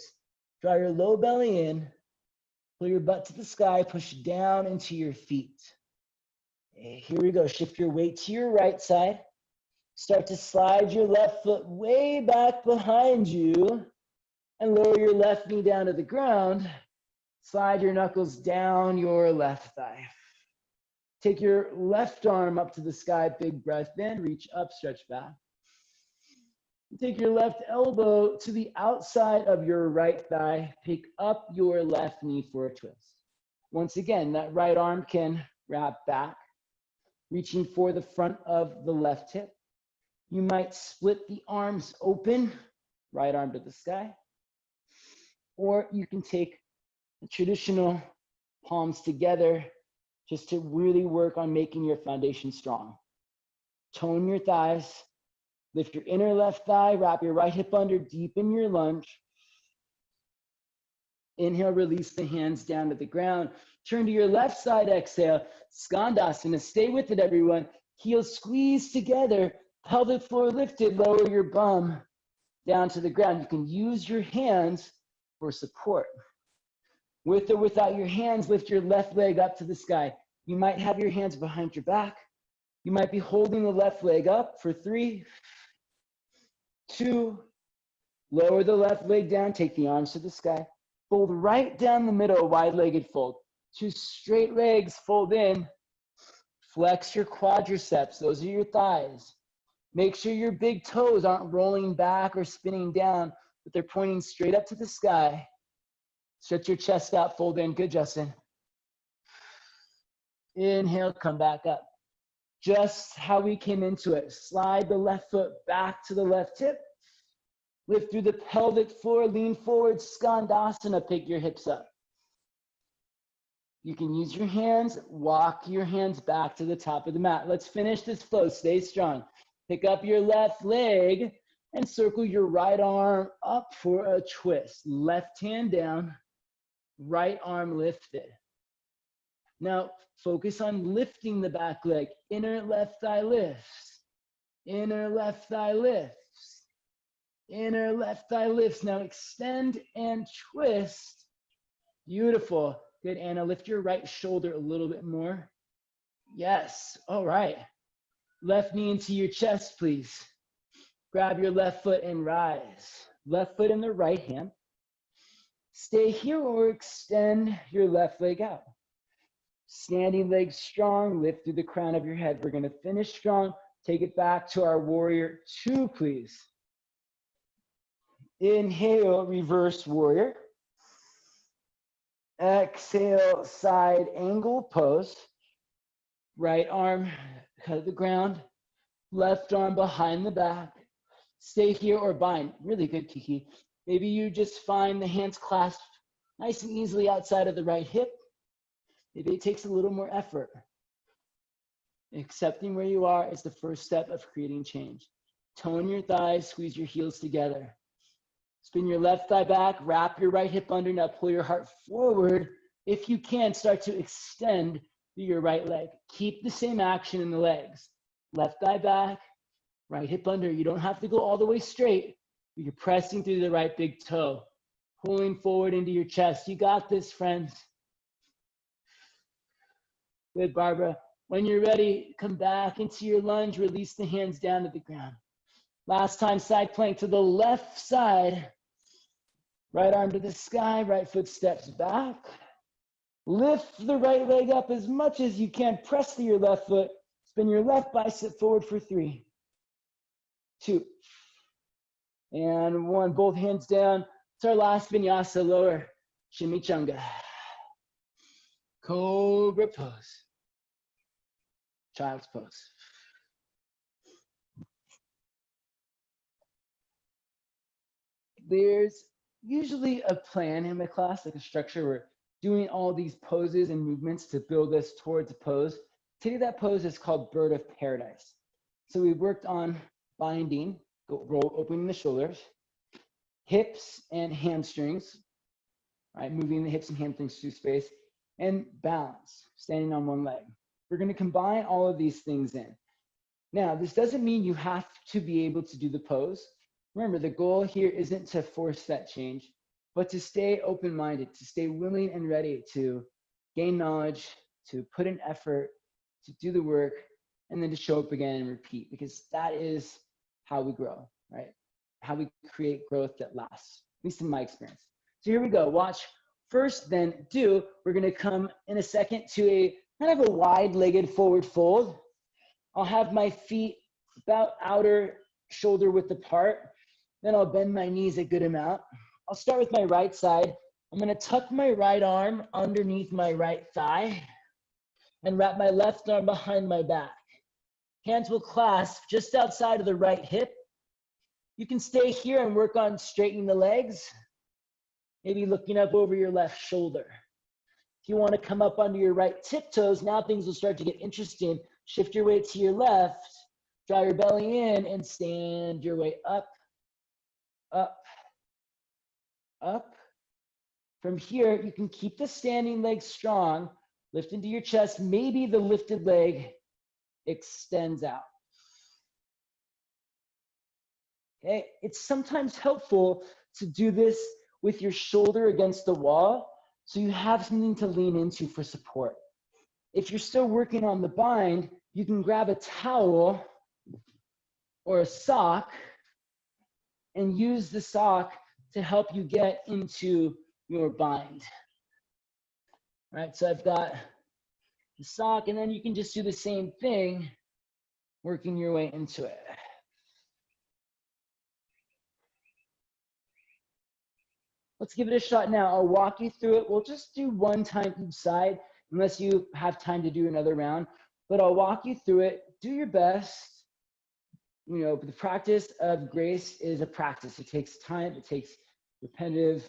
draw your low belly in, pull your butt to the sky, push down into your feet. Okay, here we go, shift your weight to your right side. Start to slide your left foot way back behind you and lower your left knee down to the ground. Slide your knuckles down your left thigh. Take your left arm up to the sky, big breath in, reach up, stretch back. Take your left elbow to the outside of your right thigh, pick up your left knee for a twist. Once again, that right arm can wrap back, reaching for the front of the left hip. You might split the arms open, right arm to the sky, or you can take the traditional palms together just to really work on making your foundation strong. Tone your thighs, lift your inner left thigh, wrap your right hip under, deepen your lunge. Inhale, release the hands down to the ground. Turn to your left side, exhale, Skandasana. Stay with it, everyone. Heels squeeze together, pelvic floor lifted, lower your bum down to the ground. You can use your hands for support. With or without your hands, lift your left leg up to the sky. You might have your hands behind your back. You might be holding the left leg up for 3, 2, lower the left leg down, take the arms to the sky. Fold right down the middle, wide-legged fold. 2 straight legs, fold in. Flex your quadriceps, those are your thighs. Make sure your big toes aren't rolling back or spinning down, but they're pointing straight up to the sky. Stretch your chest out, fold in. Good, Justin. Inhale, come back up. Just how we came into it. Slide the left foot back to the left hip. Lift through the pelvic floor, lean forward, Skandasana, pick your hips up. You can use your hands, walk your hands back to the top of the mat. Let's finish this flow, stay strong. Pick up your left leg and circle your right arm up for a twist. Left hand down, right arm lifted. Now, focus on lifting the back leg. Inner left thigh lifts. Inner left thigh lifts. Inner left thigh lifts. Now extend and twist. Beautiful. Good, Anna. Lift your right shoulder a little bit more. Yes. All right. Left knee into your chest, please. Grab your left foot and rise. Left foot in the right hand. Stay here or extend your left leg out. Standing legs strong, lift through the crown of your head. We're gonna finish strong. Take it back to our warrior 2, please. Inhale, reverse warrior. Exhale, side angle pose. Right arm cut the ground. Left arm behind the back. Stay here or bind. Really good, Kiki. Maybe you just find the hands clasped nice and easily outside of the right hip. Maybe it takes a little more effort. Accepting where you are is the first step of creating change. Tone your thighs, squeeze your heels together. Spin your left thigh back, wrap your right hip under. Now pull your heart forward. If you can, start to extend through your right leg. Keep the same action in the legs. Left thigh back, right hip under. You don't have to go all the way straight, You're pressing through the right big toe, pulling forward into your chest. You got this, friends. Good, Barbara. When you're ready, come back into your lunge, release the hands down to the ground. Last time, side plank to the left side. Right arm to the sky, right foot steps back. Lift the right leg up as much as you can. Press to your left foot. Spin your left bicep forward for 3, 2, and 1. Both hands down. It's our last vinyasa, lower chimichanga. Cobra pose. Child's pose. There's usually a plan in my class, like a structure. We're doing all these poses and movements to build us towards a pose. Today, that pose is called Bird of Paradise. So we worked on binding, opening the shoulders, hips and hamstrings, right? Moving the hips and hamstrings through space, and balance, standing on one leg. We're going to combine all of these things in. Now, this doesn't mean you have to be able to do the pose. Remember, the goal here isn't to force that change, but to stay open-minded, to stay willing and ready to gain knowledge, to put in effort, to do the work, and then to show up again and repeat, because that is how we grow, right? How we create growth that lasts, at least in my experience. So here we go. Watch, first, then do. We're going to come in a second to a kind of a wide-legged forward fold. I'll have my feet about outer shoulder width apart. Then I'll bend my knees a good amount. I'll start with my right side. I'm going to tuck my right arm underneath my right thigh and wrap my left arm behind my back. Hands will clasp just outside of the right hip. You can stay here and work on straightening the legs, maybe looking up over your left shoulder. If you want to come up onto your right tiptoes, now things will start to get interesting. Shift your weight to your left, draw your belly in, and stand your way up, up, up. From here, you can keep the standing leg strong, lift into your chest. Maybe the lifted leg extends out. Okay, it's sometimes helpful to do this with your shoulder against the wall so you have something to lean into for support. If you're still working on the bind, you can grab a towel or a sock and use the sock to help you get into your bind. All right, so I've got the sock, and then you can just do the same thing, working your way into it. Let's give it a shot now. I'll walk you through it. We'll just do one time each side, unless you have time to do another round. But I'll walk you through it. Do your best. You know, the practice of grace is a practice. It takes time. It takes repetitive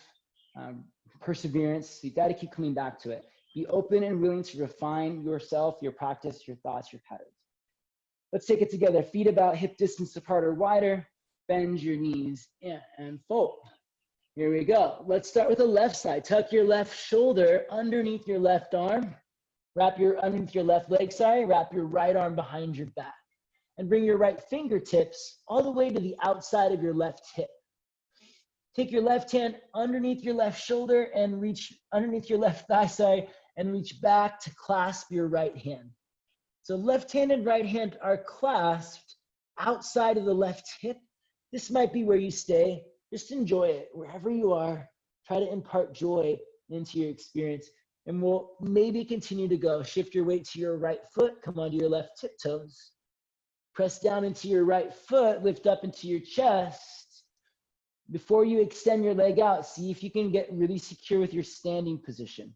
perseverance. So you got to keep coming back to it. Be open and willing to refine yourself, your practice, your thoughts, your patterns. Let's take it together. Feet about hip distance apart or wider. Bend your knees and fold. Here we go. Let's start with the left side. Tuck your left shoulder underneath your left arm. Underneath your left leg, wrap your right arm behind your back. And bring your right fingertips all the way to the outside of your left hip. Take your left hand underneath your left shoulder and reach underneath your left thigh, and reach back to clasp your right hand. So left hand and right hand are clasped outside of the left hip. This might be where you stay. Just enjoy it wherever you are. Try to impart joy into your experience. And we'll maybe continue to go. Shift your weight to your right foot. Come onto your left tiptoes. Press down into your right foot. Lift up into your chest. Before you extend your leg out, see if you can get really secure with your standing position.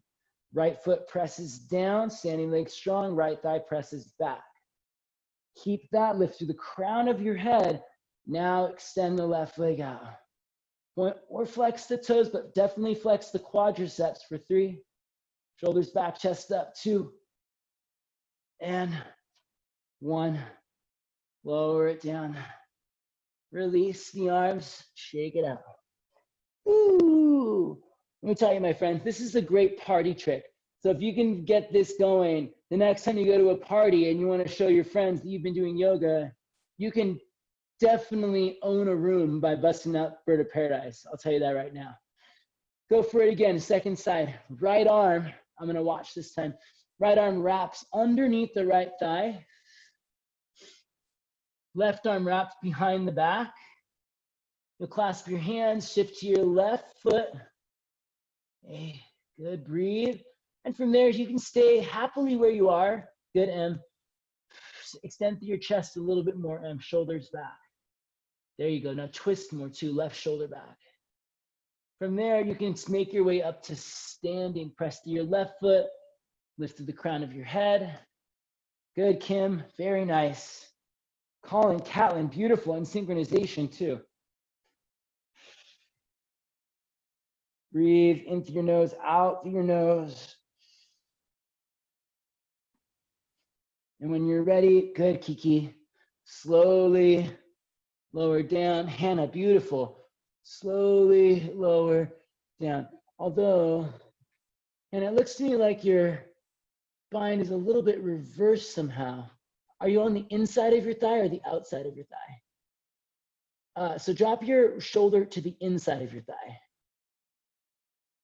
Right foot presses down, standing leg strong. Right thigh presses back. Keep that. Lift through the crown of your head. Now extend the left leg out. Point or flex the toes, but definitely flex the quadriceps for 3. Shoulders back, chest up, 2. And 1. Lower it down. Release the arms, shake it out. Ooh. Let me tell you, my friends, this is a great party trick. So if you can get this going, the next time you go to a party and you want to show your friends that you've been doing yoga, you can definitely own a room by busting out Bird of Paradise. I'll tell you that right now. Go for it again, second side. Right arm, I'm gonna watch this time. Right arm wraps underneath the right thigh. Left arm wraps behind the back. You'll clasp your hands, shift to your left foot. Hey, good, breathe. And from there, you can stay happily where you are. Good, M. Extend through your chest a little bit more, M. Shoulders back. There you go. Now twist more too, left shoulder back. From there, you can make your way up to standing. Press to your left foot, lift to the crown of your head. Good, Kim. Very nice. Colin, Catlin, beautiful. And synchronization too. Breathe in through your nose, out through your nose. And when you're ready, good, Kiki. Slowly lower down. Hannah, beautiful. Slowly lower down. Although, and it looks to me like your spine is a little bit reversed somehow. Are you on the inside of your thigh or the outside of your thigh? So drop your shoulder to the inside of your thigh.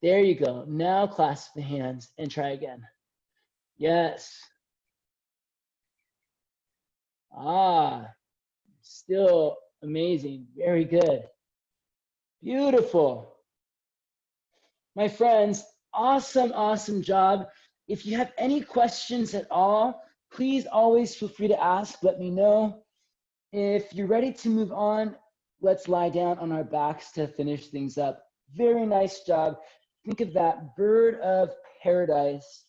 There you go. Now clasp the hands and try again. Yes. Still amazing. Very good. Beautiful. My friends, awesome, awesome job. If you have any questions at all, please always feel free to ask. Let me know. If you're ready to move on, let's lie down on our backs to finish things up. Very nice job. Think of that bird of paradise.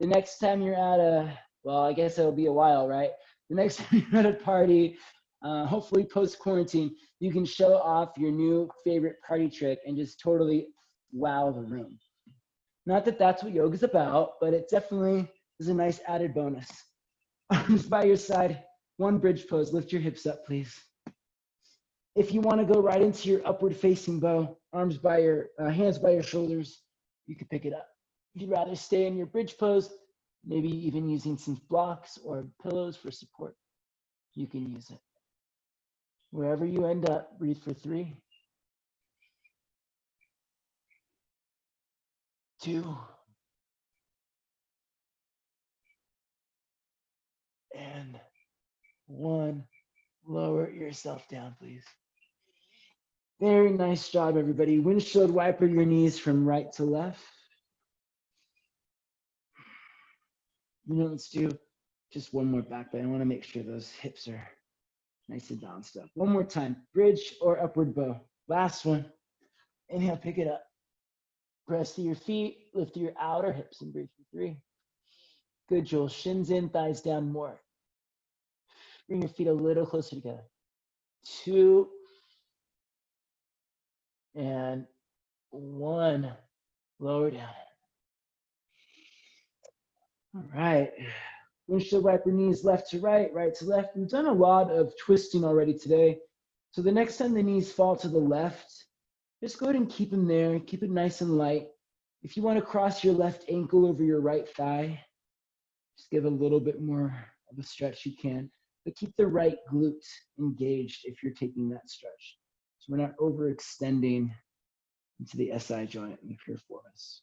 The next time you're at a, well, I guess it'll be a while, right? The next time you're at a party, hopefully post-quarantine, you can show off your new favorite party trick and just totally wow the room. Not that that's what yoga's about, but it definitely is a nice added bonus. Arms by your side, one bridge pose. Lift your hips up, please. If you want to go right into your upward facing bow, arms by your hands by your shoulders, you can pick it up. If you'd rather stay in your bridge pose, maybe even using some blocks or pillows for support, you can use it. Wherever you end up, breathe for 3, 2, and 1. Lower yourself down, please. Very nice job, everybody. Windshield wiper your knees from right to left. You know, let's do just one more back bend. I want to make sure those hips are nice and balanced up. One more time, bridge or upward bow. Last one. Inhale, pick it up. Press to your feet, lift your outer hips and breathe for 3. Good, Joel. Shins in, thighs down more. Bring your feet a little closer together. 2, and 1. Lower down. All right. Windshield wiper knees left to right, right to left. We've done a lot of twisting already today. So the next time the knees fall to the left, just go ahead and keep them there. Keep it nice and light. If you want to cross your left ankle over your right thigh, just give a little bit more of a stretch you can. But keep the right glute engaged if you're taking that stretch. So we're not overextending into the SI joint in the piriformis.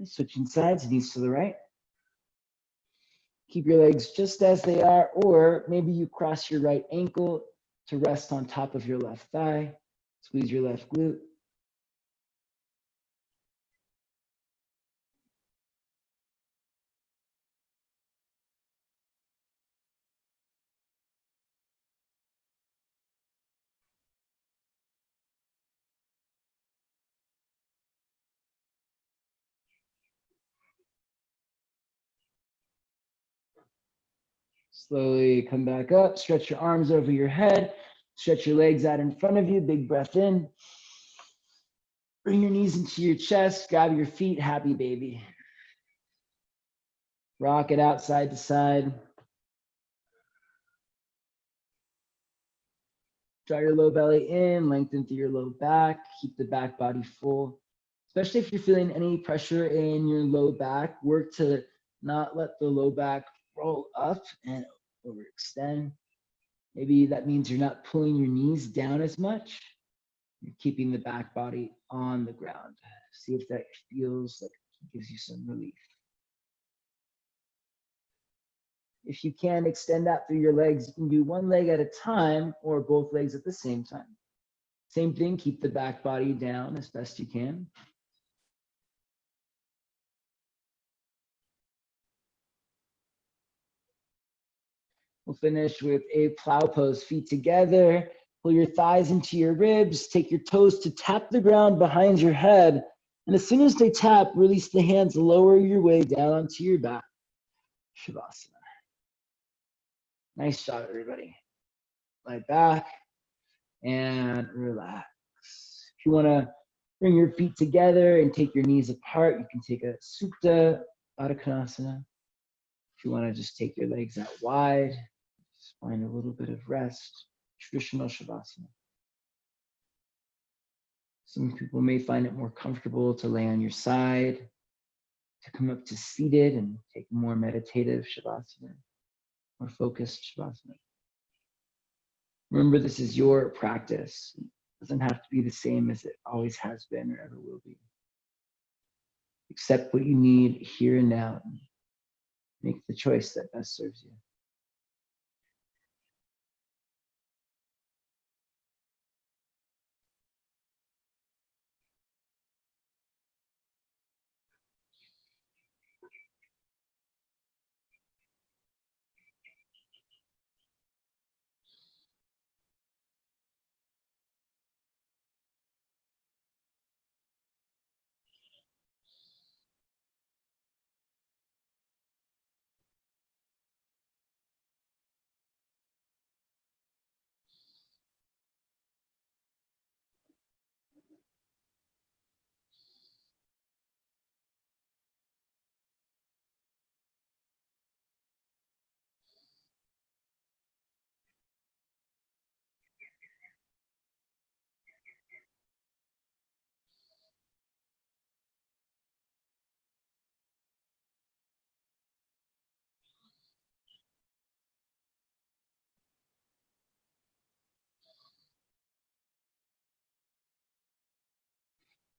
Switching sides, knees to the right. Keep your legs just as they are, or maybe you cross your right ankle to rest on top of your left thigh. Squeeze your left glute. Slowly come back up, stretch your arms over your head, stretch your legs out in front of you, big breath in. Bring your knees into your chest, grab your feet, happy baby. Rock it out side to side. Draw your low belly in, lengthen through your low back, keep the back body full. Especially if you're feeling any pressure in your low back, work to not let the low back roll up and overextend. Maybe that means you're not pulling your knees down as much. You're keeping the back body on the ground. See if that feels like it gives you some relief. If you can extend out through your legs, you can do one leg at a time or both legs at the same time. Same thing, keep the back body down as best you can. We'll finish with a plow pose, feet together. Pull your thighs into your ribs. Take your toes to tap the ground behind your head. And as soon as they tap, release the hands, lower your way down onto your back. Shavasana. Nice job, everybody. Lie back and relax. If you want to bring your feet together and take your knees apart, you can take a Supta Adho Konasana. If you want to just take your legs out wide, just find a little bit of rest. Traditional Shavasana. Some people may find it more comfortable to lay on your side, to come up to seated and take a more meditative Shavasana, more focused Shavasana. Remember, this is your practice. It doesn't have to be the same as it always has been or ever will be. Accept what you need here and now. Make the choice that best serves you.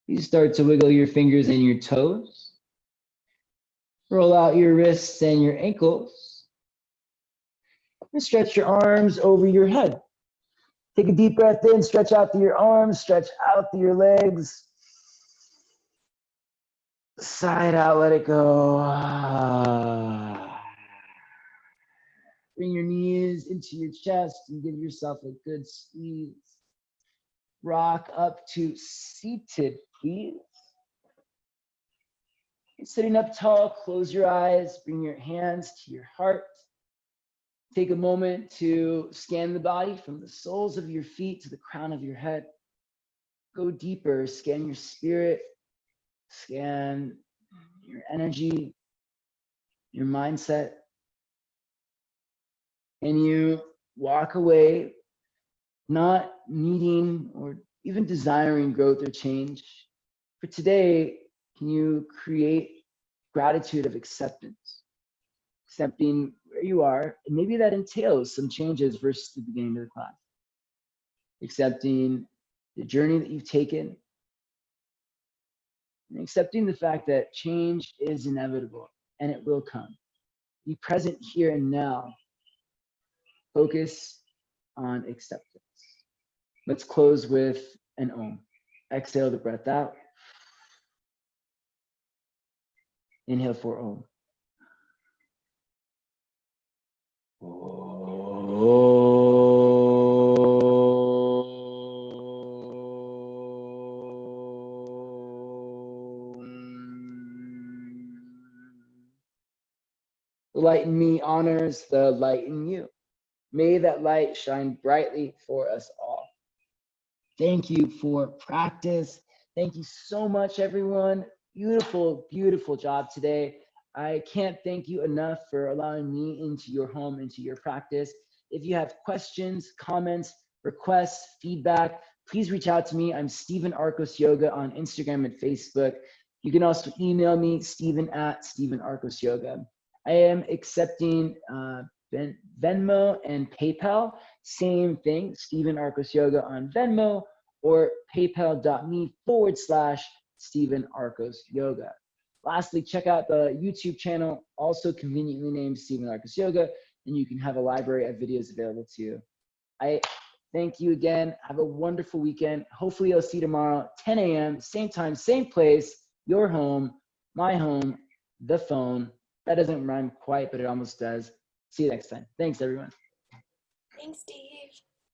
You start to wiggle your fingers and your toes. Roll out your wrists and your ankles. And stretch your arms over your head. Take a deep breath in, stretch out through your arms, stretch out through your legs. Side out, let it go. Bring your knees into your chest and give yourself a good squeeze. Rock up to seated, please. Sitting up tall, close your eyes, bring your hands to your heart. Take a moment to scan the body from the soles of your feet to the crown of your head. Go deeper, scan your spirit, scan your energy, your mindset. And you walk away not needing or even desiring growth or change. For today, can you create gratitude of acceptance? Accepting where you are, and maybe that entails some changes versus the beginning of the class. Accepting the journey that you've taken, and accepting the fact that change is inevitable and it will come. Be present here and now. Focus on acceptance. Let's close with an Om. Exhale the breath out. Inhale for Om. The light in me honors the light in you. May that light shine brightly for us all. Thank you for practice. Thank you so much, everyone. Beautiful, beautiful job today. I can't thank you enough for allowing me into your home, into your practice. If you have questions, comments, requests, feedback, please reach out to me. I'm Stephen Arcos Yoga on Instagram and Facebook. You can also email me, Stephen Arcos Yoga. I am accepting Venmo and PayPal. Same thing, Stephen Arcos Yoga on Venmo or paypal.me/Stephen Arcos Yoga. Lastly, check out the YouTube channel, also conveniently named Stephen Arcos Yoga, and you can have a library of videos available to you. I thank you again. Have a wonderful weekend. Hopefully I'll see you tomorrow, 10 a.m., same time, same place, your home, my home, the phone. That doesn't rhyme quite, but it almost does. See you next time. Thanks, everyone. Thanks, Steve.